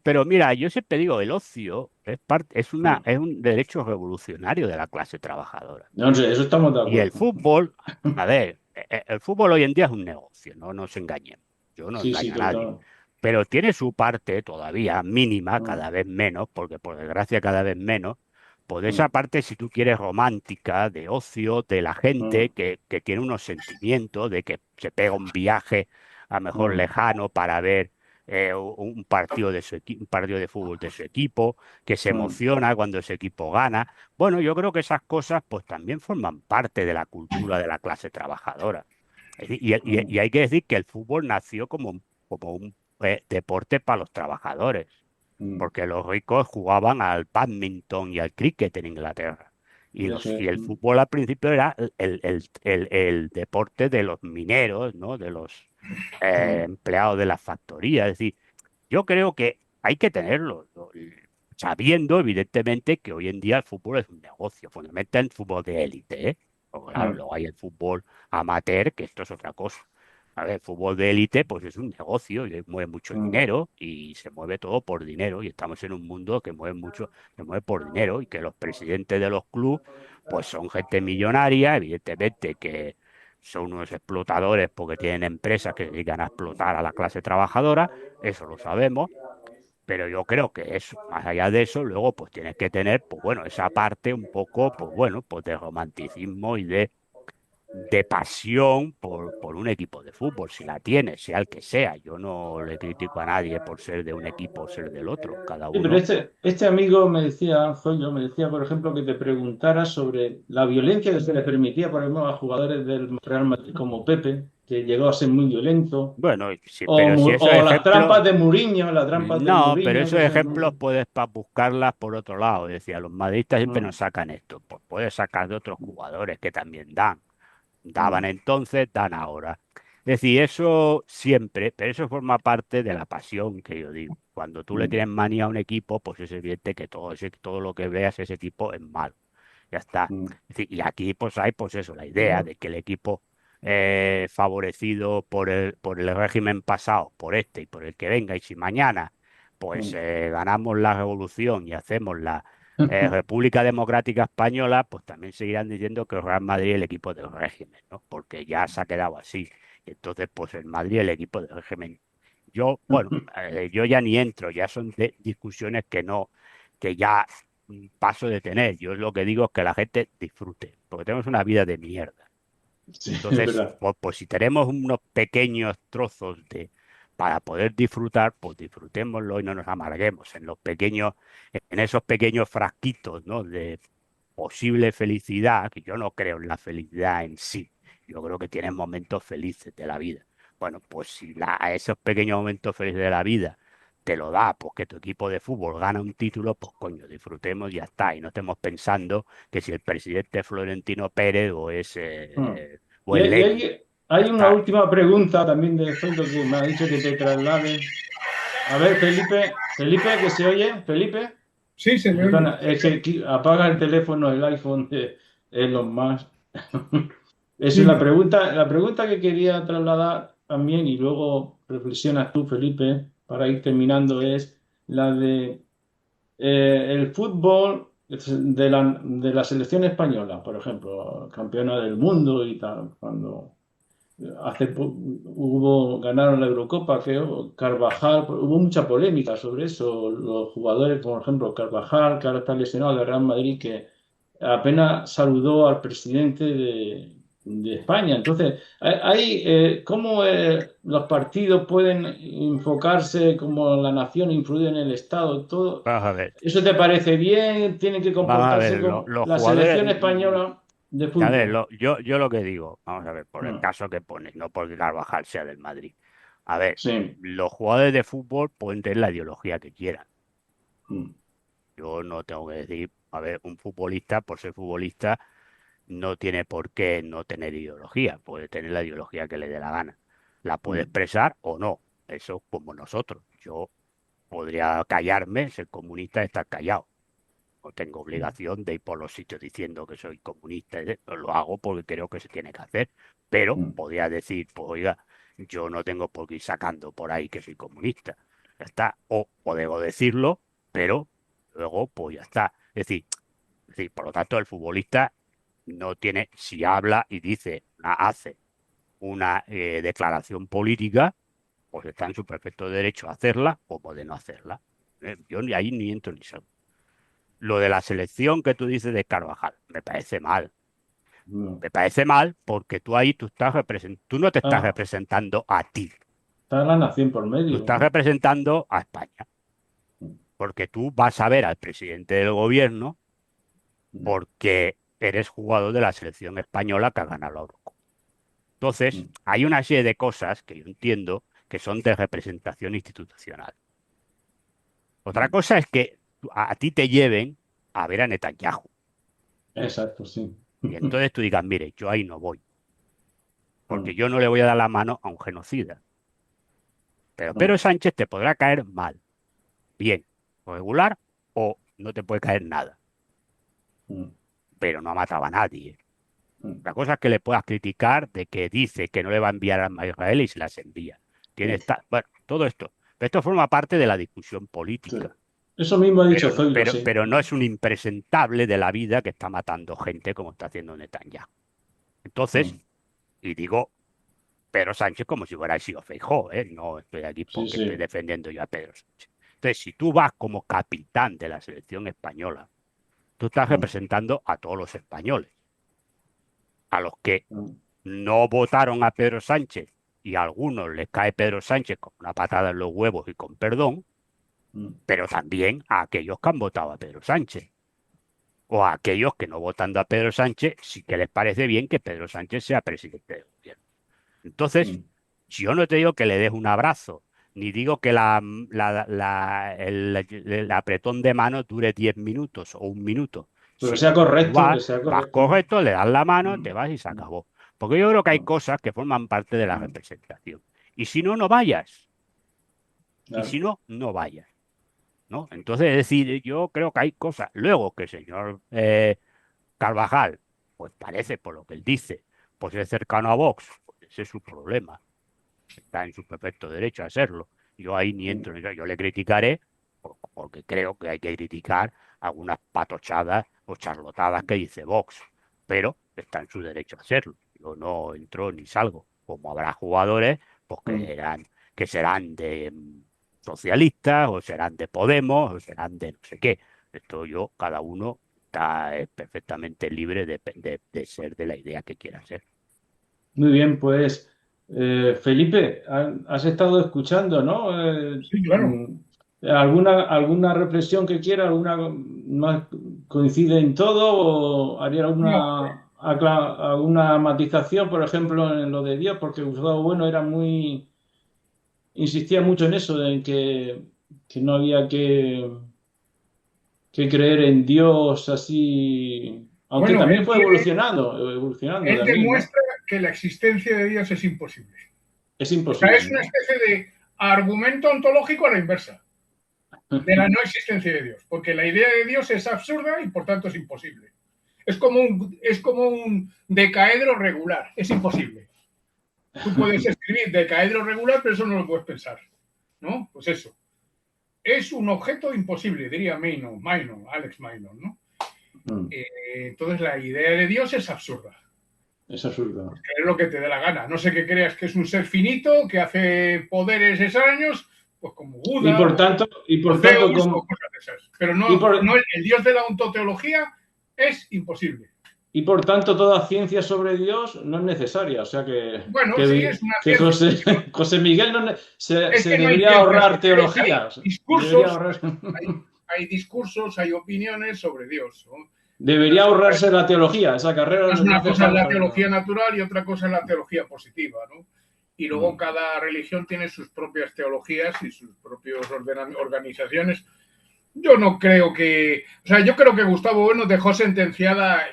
pero mira, yo siempre digo, el ocio es parte, Mm. es un derecho revolucionario de la clase trabajadora. No sé, eso estamos de Y el acuerdo. fútbol, a ver, el fútbol hoy en día es un negocio, no nos engañemos. Yo no Sí, sí, engaño a nadie. total. Pero tiene su parte todavía mínima, Mm, cada vez menos, porque por desgracia cada vez menos, pues de esa mm, parte, si tú quieres, romántica, de ocio, de la gente mm, que tiene unos sentimientos, de que se pega un viaje a mejor mm, lejano para ver un partido de un partido de fútbol de su equipo, que se mm, emociona cuando ese equipo gana. Bueno, yo creo que esas cosas pues también forman parte de la cultura de la clase trabajadora. Es decir, y mm, hay que decir que el fútbol nació como un deporte para los trabajadores, mm. porque los ricos jugaban al badminton y al cricket en Inglaterra. Eso Y es. el fútbol al principio era el deporte de los mineros, ¿no? De los Mm, empleados de la factoría. Es decir, yo creo que hay que tenerlo, ¿no? Sabiendo, evidentemente, que hoy en día el fútbol es un negocio, fundamentalmente el fútbol de élite, ¿eh? Porque, claro, mm, luego hay el fútbol amateur, que esto es otra cosa. A ver, el fútbol de élite, pues es un negocio y mueve mucho mm, dinero y se mueve todo por dinero y estamos en un mundo que mueve mucho, se mueve por dinero y que los presidentes de los clubes, pues son gente millonaria, evidentemente que son unos explotadores porque tienen empresas que se dedican a explotar a la clase trabajadora, eso lo sabemos, pero yo creo que eso, más allá de eso, luego pues tienes que tener, pues bueno, esa parte un poco, pues bueno, pues de romanticismo y de pasión por un equipo de fútbol, si la tienes, sea el que sea. Yo no le critico a nadie por ser de un equipo o ser del otro, cada Sí, pero uno. este amigo me decía, Zoilo, me decía, por ejemplo, que te preguntara sobre la violencia que se le permitía, por ejemplo, a jugadores del Real Madrid como Pepe, que llegó a ser muy violento, Bueno, sí, pero si esos O ejemplos, las trampas de no, pero Mourinho, esos que ejemplos son... puedes buscarlas por otro lado. Decía, los madridistas siempre Mm, nos sacan esto, pues puedes sacar de otros jugadores que también dan. Daban mm, entonces, dan ahora. Es decir, eso siempre, pero eso forma parte de la pasión que yo digo. Cuando tú le mm, tienes manía a un equipo, pues es evidente que todo lo que veas ese equipo es malo. Ya está. mm, Es decir, y aquí pues hay pues eso, la idea de que el equipo favorecido por el régimen pasado, por este y por el que venga, y si mañana pues mm. ganamos la revolución y hacemos la República Democrática Española, pues también seguirán diciendo que el Real Madrid es el equipo del régimen, ¿no? Porque ya se ha quedado así. Entonces, pues el Madrid es el equipo del régimen. Yo, bueno, yo ya ni entro, ya son discusiones que no, que ya paso de tener. Yo lo que digo es que la gente disfrute, porque tenemos una vida de mierda. Sí, es Entonces, verdad. pues si tenemos unos pequeños trozos de para poder disfrutar, pues disfrutémoslo y no nos amarguemos en los pequeños, en esos pequeños frasquitos, ¿no? De posible felicidad, que yo no creo en la felicidad en sí. Yo creo que tienes momentos felices de la vida. Bueno, pues si a esos pequeños momentos felices de la vida te lo da, pues que tu equipo de fútbol gana un título, pues coño, disfrutemos y ya está. Y no estemos pensando que si el presidente es Florentino Pérez Mm. o es Lenin. Ya Hay una está. última pregunta también de Zoilo que me ha dicho que te traslade. A ver, Felipe, que se oye, Felipe. Sí, se me oye. Perdona, es que apaga el teléfono, el iPhone de Elon Musk. Esa es Dime. la pregunta que quería trasladar también, y luego reflexionas tú, Felipe, para ir terminando, es la de el fútbol de la selección española, por ejemplo, campeona del mundo y tal, cuando ganaron la Eurocopa, creo, Carvajal, hubo mucha polémica sobre eso. Los jugadores, por ejemplo, Carvajal, que ahora está lesionado del Real Madrid, que apenas saludó al presidente de España. Entonces, ¿cómo los partidos pueden enfocarse como la nación influye en el Estado? Todo, Vamos a ver. ¿eso te parece bien? ¿Tienen que Vamos a comportarse ver, como los la jugadores. selección española de A ver, fútbol? yo lo que digo, vamos a ver, por el Mm, caso que pones, no porque Carvajal sea del Madrid. A ver, sí. los jugadores de fútbol pueden tener la ideología que quieran. Mm, Yo no tengo que decir, a ver, un futbolista, por ser futbolista, no tiene por qué no tener ideología, puede tener la ideología que le dé la gana. La puede mm, expresar o no, eso como nosotros. Yo podría callarme, ser comunista y estar callado. No tengo obligación de ir por los sitios diciendo que soy comunista, lo hago porque creo que se tiene que hacer, pero podría decir, pues oiga, yo no tengo por qué ir sacando por ahí que soy comunista, ya está, o debo decirlo, pero luego pues ya está. Es decir, por lo tanto el futbolista no tiene, si habla y dice, hace una declaración política, pues está en su perfecto derecho a hacerla o de no hacerla. Yo ahí ni entro ni salgo. Lo de la selección que tú dices de Carvajal, me parece mal. Me parece mal porque tú ahí tú no te estás representando a ti. Está la nación por medio. Tú estás representando a España. Porque tú vas a ver al presidente del gobierno porque eres jugador de la selección española que ha ganado la Eurocopa. Entonces, hay una serie de cosas que yo entiendo que son de representación institucional. Otra cosa es que a ti te lleven a ver a Netanyahu. Exacto, sí. Y entonces tú digas, mire, yo ahí no voy. Porque yo no le voy a dar la mano a un genocida. Pero Pedro Sánchez te podrá caer mal, bien, o regular, o no te puede caer nada. Pero no ha matado a nadie. La cosa es que le puedas criticar de que dice que no le va a enviar armas a Israel y se las envía. Bueno, todo esto. Pero esto forma parte de la discusión política. Sí. Eso mismo ha dicho Zoilo, sí. Pero no es un impresentable de la vida que está matando gente como está haciendo Netanyahu. Entonces, y digo Pedro Sánchez como si fuera sido Feijóo, no estoy aquí porque estoy defendiendo yo a Pedro Sánchez. Entonces, si tú vas como capitán de la selección española, tú estás representando a todos los españoles, a los que no votaron a Pedro Sánchez y a algunos les cae Pedro Sánchez con una patada en los huevos y con perdón, pero también a aquellos que han votado a Pedro Sánchez. O a aquellos que no votando a Pedro Sánchez sí que les parece bien que Pedro Sánchez sea presidente del gobierno. Entonces, si yo no te digo que le des un abrazo, ni digo que el apretón de mano dure 10 minutos o un minuto. Pero sea correcto, vas correcto, le das la mano, te vas y se acabó. Porque yo creo que hay cosas que forman parte de la representación. Y si no, no vayas. Y si no, no vayas. ¿No? Entonces, es decir, yo creo que hay cosas. Luego que el señor Carvajal, pues parece, por lo que él dice, pues es cercano a Vox, pues ese es su problema. Está en su perfecto derecho a hacerlo. Yo ahí ni entro, yo le criticaré porque creo que hay que criticar algunas patochadas o charlotadas que dice Vox, pero está en su derecho a hacerlo. Yo no entro ni salgo. Como habrá jugadores pues que serán de socialistas o serán de Podemos o serán de no sé qué. Esto cada uno está perfectamente libre de ser de la idea que quiera ser. Muy bien, pues Felipe, has estado escuchando, ¿no? Sí, claro. ¿Alguna reflexión que quiera? ¿Más coincide en todo o haría alguna matización, por ejemplo, en lo de Dios? Porque Gustavo Bueno insistía mucho en eso, en que no había que creer en Dios así, aunque también fue evolucionando Él también, demuestra ¿no? que la existencia de Dios es imposible. Es imposible. O sea, es una especie de argumento ontológico a la inversa de la no existencia de Dios, porque la idea de Dios es absurda y por tanto es imposible. Es como un decaedro regular, es imposible. Tú puedes escribir decaedro regular, pero eso no lo puedes pensar, ¿no? Pues eso. Es un objeto imposible, diría Alex Maynor, ¿no? Entonces la idea de Dios es absurda. Es absurda. Creer lo que te dé la gana. No sé qué creas que es un ser finito que hace poderes extraños, pues como Buda. Y por tanto, como... cosas de esas. Pero no, el Dios de la ontoteología es imposible. Y por tanto, toda ciencia sobre Dios no es necesaria. O sea que, bueno, sí, es una ciencia. José Miguel se debería ahorrar teología. Hay discursos, hay opiniones sobre Dios, ¿no? Debería ahorrarse la teología, esa carrera. Una cosa es la teología natural y otra cosa es la teología positiva, ¿no? Y luego cada religión tiene sus propias teologías y sus propias organizaciones. Yo no creo que... O sea, yo creo que Gustavo Bueno dejó sentenciada,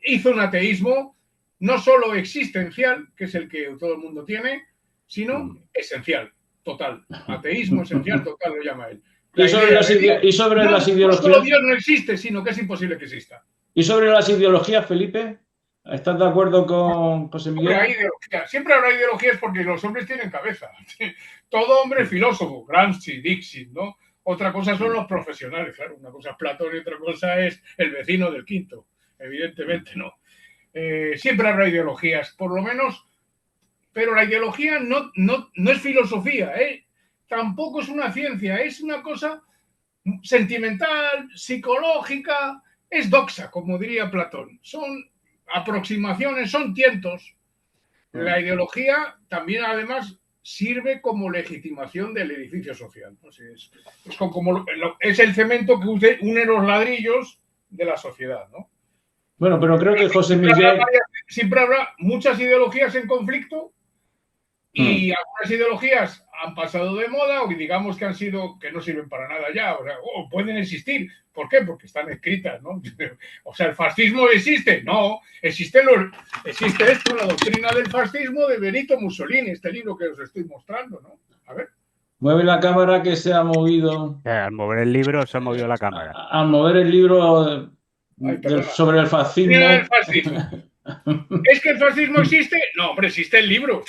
hizo un ateísmo no solo existencial, que es el que todo el mundo tiene, sino esencial, total. Ateísmo esencial, total, lo llama él. Y sobre las ideologías. No solo Dios no existe, sino que es imposible que exista. ¿Y sobre las ideologías, Felipe? ¿Estás de acuerdo con José Miguel? Siempre habrá ideologías porque los hombres tienen cabeza. Todo hombre es filósofo, Gramsci, Dixit, ¿no? Otra cosa son los profesionales, claro. Una cosa es Platón y otra cosa es el vecino del quinto. Evidentemente no. Siempre habrá ideologías, por lo menos, pero la ideología no es filosofía, ¿eh? Tampoco es una ciencia, es una cosa sentimental, psicológica, es doxa, como diría Platón. Son aproximaciones, son tientos. La ideología también, además, sirve como legitimación del edificio social. ¿No? Es el cemento que une los ladrillos de la sociedad, ¿no? Bueno, pero creo que José Miguel... Siempre habrá muchas ideologías en conflicto y algunas ideologías han pasado de moda o digamos que no sirven para nada ya, o pueden existir. ¿Por qué? Porque están escritas, ¿no? O sea, ¿el fascismo existe? No, existe esto, la doctrina del fascismo de Benito Mussolini, este libro que os estoy mostrando, ¿no? A ver. Mueve la cámara que se ha movido. Al mover el libro se ha movido la cámara. Al mover el libro sobre el fascismo. ¿Es que el fascismo existe? No, hombre, existe el libro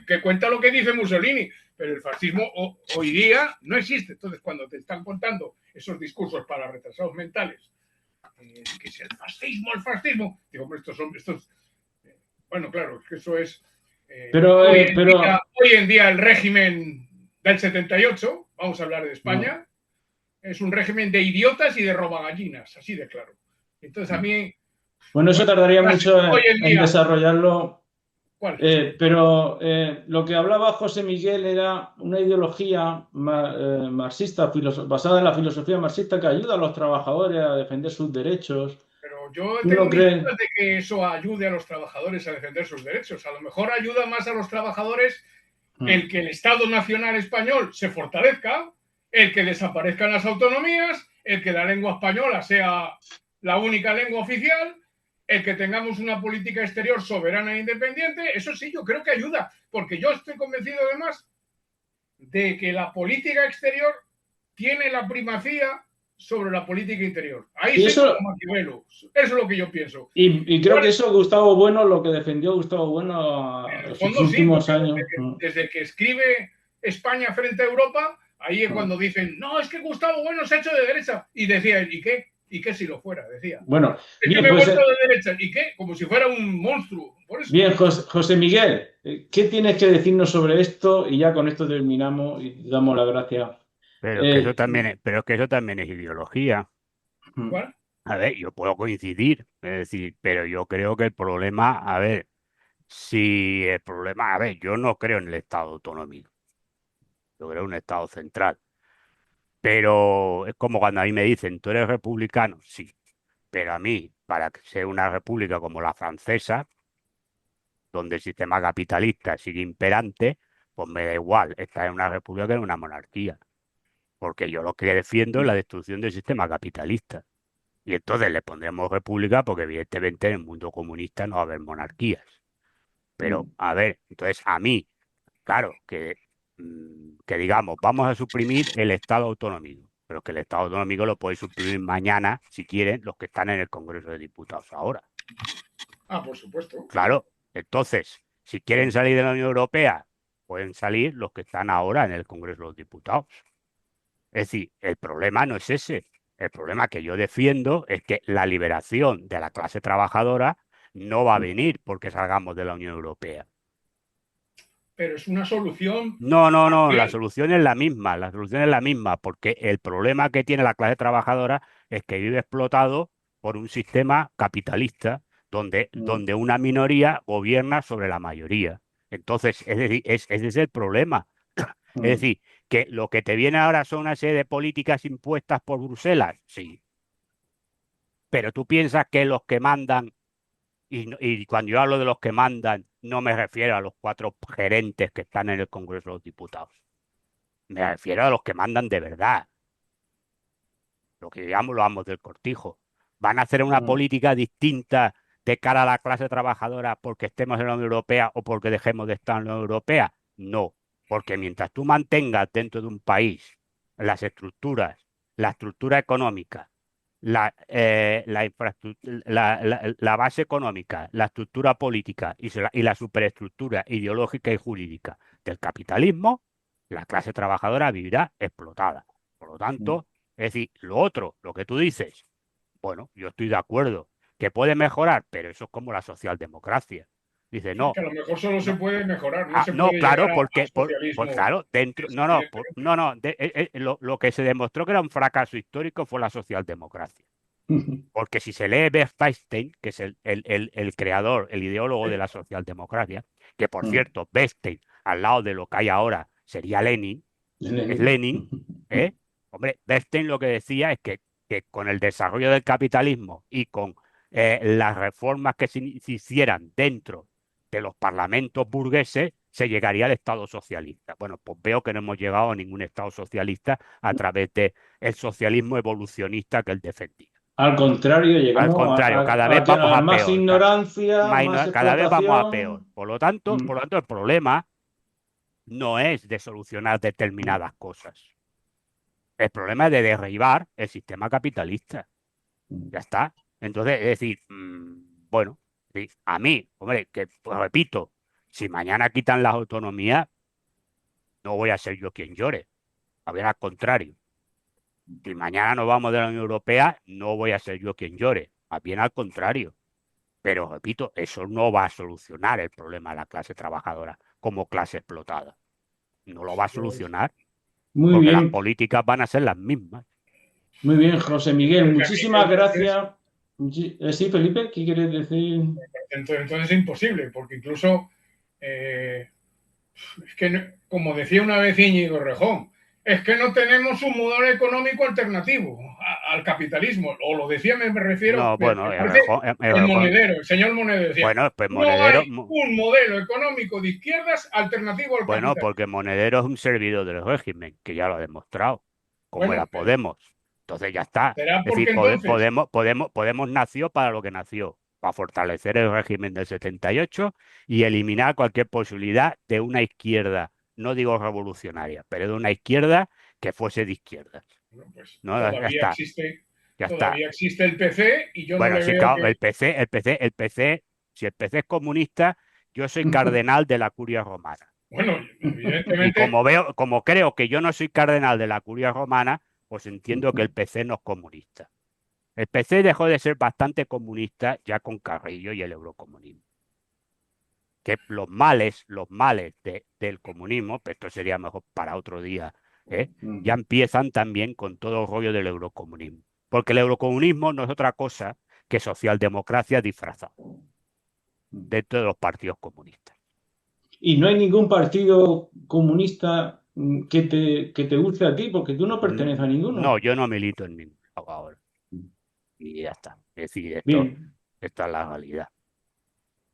que cuenta lo que dice Mussolini, pero el fascismo hoy día no existe. Entonces, cuando te están contando esos discursos para retrasados mentales, que es el fascismo, digo, hombre, bueno, claro, es que eso es... hoy en día el régimen del 78, vamos a hablar de España, es un régimen de idiotas y de robagallinas, así de claro. Entonces, a mí... Bueno, eso tardaría mucho en desarrollarlo. ¿Cuál? Pero lo que hablaba José Miguel era una ideología marxista, basada en la filosofía marxista que ayuda a los trabajadores a defender sus derechos. Pero yo tengo dudas de que eso ayude a los trabajadores a defender sus derechos. A lo mejor ayuda más a los trabajadores el que el Estado Nacional Español se fortalezca, el que desaparezcan las autonomías, el que la lengua española sea la única lengua oficial, el que tengamos una política exterior soberana e independiente. Eso sí, yo creo que ayuda, porque yo estoy convencido además de que la política exterior tiene la primacía sobre la política interior. Ahí sí como Maquiavelo. Eso es lo que yo pienso. Y creo que eso Gustavo Bueno, lo que defendió Gustavo Bueno en los últimos años. Desde que escribe España frente a Europa, ahí es cuando dicen, no, es que Gustavo Bueno se ha hecho de derecha. Y decía, ¿y qué? ¿Y qué si lo fuera? Decía. Bueno, es que me he vuelto de derecha. ¿Y qué? Como si fuera un monstruo. Por eso. Bien, José Miguel, ¿qué tienes que decirnos sobre esto? Y ya con esto terminamos y damos la gracia. Pero es que eso también es ideología. ¿Cuál? A ver, yo puedo coincidir, es decir, pero yo creo que el problema, a ver, yo no creo en el Estado autonómico. Yo creo en un Estado central. Pero es como cuando a mí me dicen, ¿tú eres republicano? Sí. Pero a mí, para que sea una república como la francesa, donde el sistema capitalista sigue imperante, pues me da igual estar en una república que en una monarquía. Porque yo lo que defiendo es la destrucción del sistema capitalista. Y entonces le pondremos república porque evidentemente en el mundo comunista no va a haber monarquías. Pero, a ver, entonces a mí, claro, que digamos, vamos a suprimir el Estado autonómico, pero que el Estado autonómico lo puede suprimir mañana, si quieren, los que están en el Congreso de Diputados ahora. Ah, por supuesto. Claro, entonces, si quieren salir de la Unión Europea, pueden salir los que están ahora en el Congreso de los Diputados. Es decir, el problema no es ese. El problema que yo defiendo es que la liberación de la clase trabajadora no va a venir porque salgamos de la Unión Europea. Pero es una solución. No, la solución es la misma, porque el problema que tiene la clase trabajadora es que vive explotado por un sistema capitalista donde una minoría gobierna sobre la mayoría. Entonces, es decir, ese es el problema. Es decir, que lo que te viene ahora son una serie de políticas impuestas por Bruselas, sí. Pero tú piensas que los que mandan, y cuando yo hablo de los que mandan, no me refiero a los 4 gerentes que están en el Congreso de los Diputados. Me refiero a los que mandan de verdad. Lo que digamos lo amos del cortijo. ¿Van a hacer una política distinta de cara a la clase trabajadora porque estemos en la Unión Europea o porque dejemos de estar en la Unión Europea? No. Porque mientras tú mantengas dentro de un país las estructuras, la estructura económica, la infraestructura, la base económica, la estructura política y la superestructura ideológica y jurídica del capitalismo, la clase trabajadora vivirá explotada. Por lo tanto, es decir, lo otro, lo que tú dices, bueno, yo estoy de acuerdo, que puede mejorar, pero eso es como la socialdemocracia. Dice, no. Que a lo mejor solo se puede mejorar, no se No, puede claro, llegar al socialismo. claro, dentro, lo que se demostró que era un fracaso histórico fue la socialdemocracia. Porque si se lee Bert Weinstein, que es el creador, el ideólogo de la socialdemocracia, que por cierto, Weinstein, al lado de lo que hay ahora, sería Lenin, es Lenin, ¿eh? Hombre, Bernstein lo que decía es que con el desarrollo del capitalismo y con las reformas que se hicieran dentro de los parlamentos burgueses, se llegaría al Estado socialista. Bueno, pues veo que no hemos llegado a ningún Estado socialista a través del socialismo evolucionista que él defendía. Al contrario, Al llegamos contrario, cada vez vamos a a más peor. ignorancia, más Cada vez vamos a peor. explotación. Por lo tanto, el problema no es de solucionar determinadas cosas. El problema es de derribar el sistema capitalista. Ya está. Entonces, es decir, bueno, sí, a mí, hombre, que pues, repito, si mañana quitan las autonomías, no voy a ser yo quien llore. A ver, al contrario. Si mañana nos vamos de la Unión Europea, no voy a ser yo quien llore. Más bien al contrario. Pero repito, eso no va a solucionar el problema de la clase trabajadora como clase explotada. No lo va a solucionar Muy porque las bien, políticas van a ser las mismas. muy bien, José Miguel, muchísimas gracias. Sí, Felipe, ¿qué quieres decir? Entonces es imposible, porque incluso, es que, como decía una vez Íñigo Rejón, es que no tenemos un modelo económico alternativo al capitalismo. O lo decía, me refiero, No, bueno, el Monedero, el señor Monedero decía, bueno, pues no Monedero, hay un modelo económico de izquierdas alternativo al bueno, capitalismo. porque Monedero es un servidor del régimen, que ya lo ha demostrado, como Bueno, era Podemos. Entonces ya está. ¿será Es decir, porque entonces? Podemos nació para lo que nació, para fortalecer el régimen del 78 y eliminar cualquier posibilidad de una izquierda, no digo revolucionaria, pero de una izquierda que fuese de izquierda. Bueno, pues No, ya está. Ya está. todavía existe el PC y yo Bueno, no le sí, veo claro, que... el PC, si el PC es comunista, yo soy cardenal de la curia romana. Bueno, Y evidentemente... como creo que yo no soy cardenal de la curia romana, pues entiendo que el PC no es comunista. El PC dejó de ser bastante comunista ya con Carrillo y el eurocomunismo. Que los males del comunismo, pero esto sería mejor para otro día, ya empiezan también con todo el rollo del eurocomunismo. Porque el eurocomunismo no es otra cosa que socialdemocracia disfrazada dentro de los partidos comunistas. Y no hay ningún partido comunista que te guste a ti, porque tú no perteneces a ninguno. No, yo no milito en ninguno ahora. Y ya está. Es decir, esta es la realidad.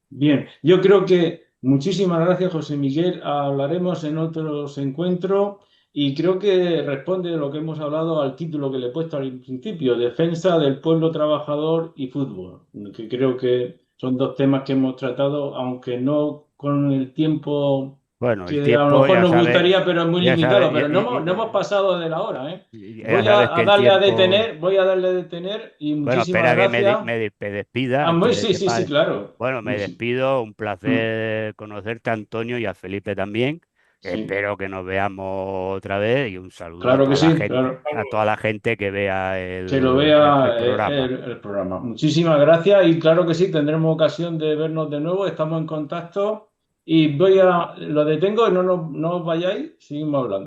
Bien, yo creo que muchísimas gracias, José Miguel. Hablaremos en otros encuentros y creo que responde lo que hemos hablado al título que le he puesto al principio, Defensa del pueblo trabajador y fútbol, que creo que son dos temas que hemos tratado, aunque no con el tiempo bueno, el que a lo tiempo, mejor ya nos sabes, gustaría, pero es muy ya limitado. sabes, Pero no hemos pasado de la hora, ¿eh? ya sabes que el Darle a tiempo... detener, voy a darle a detener y Bueno, muchísimas espera que gracias. me despida Ah, antes de sí, que sí, sí, pare. claro. Bueno, me despido, un placer conocerte, Antonio, y a Felipe también. Sí. Espero que nos veamos otra vez y un saludo Claro a toda que la sí, gente, claro. a toda la gente que vea Que lo el vea programa. el programa. Muchísimas gracias y claro que sí, tendremos ocasión de vernos de nuevo, estamos en contacto y lo detengo y no os vayáis, seguimos hablando.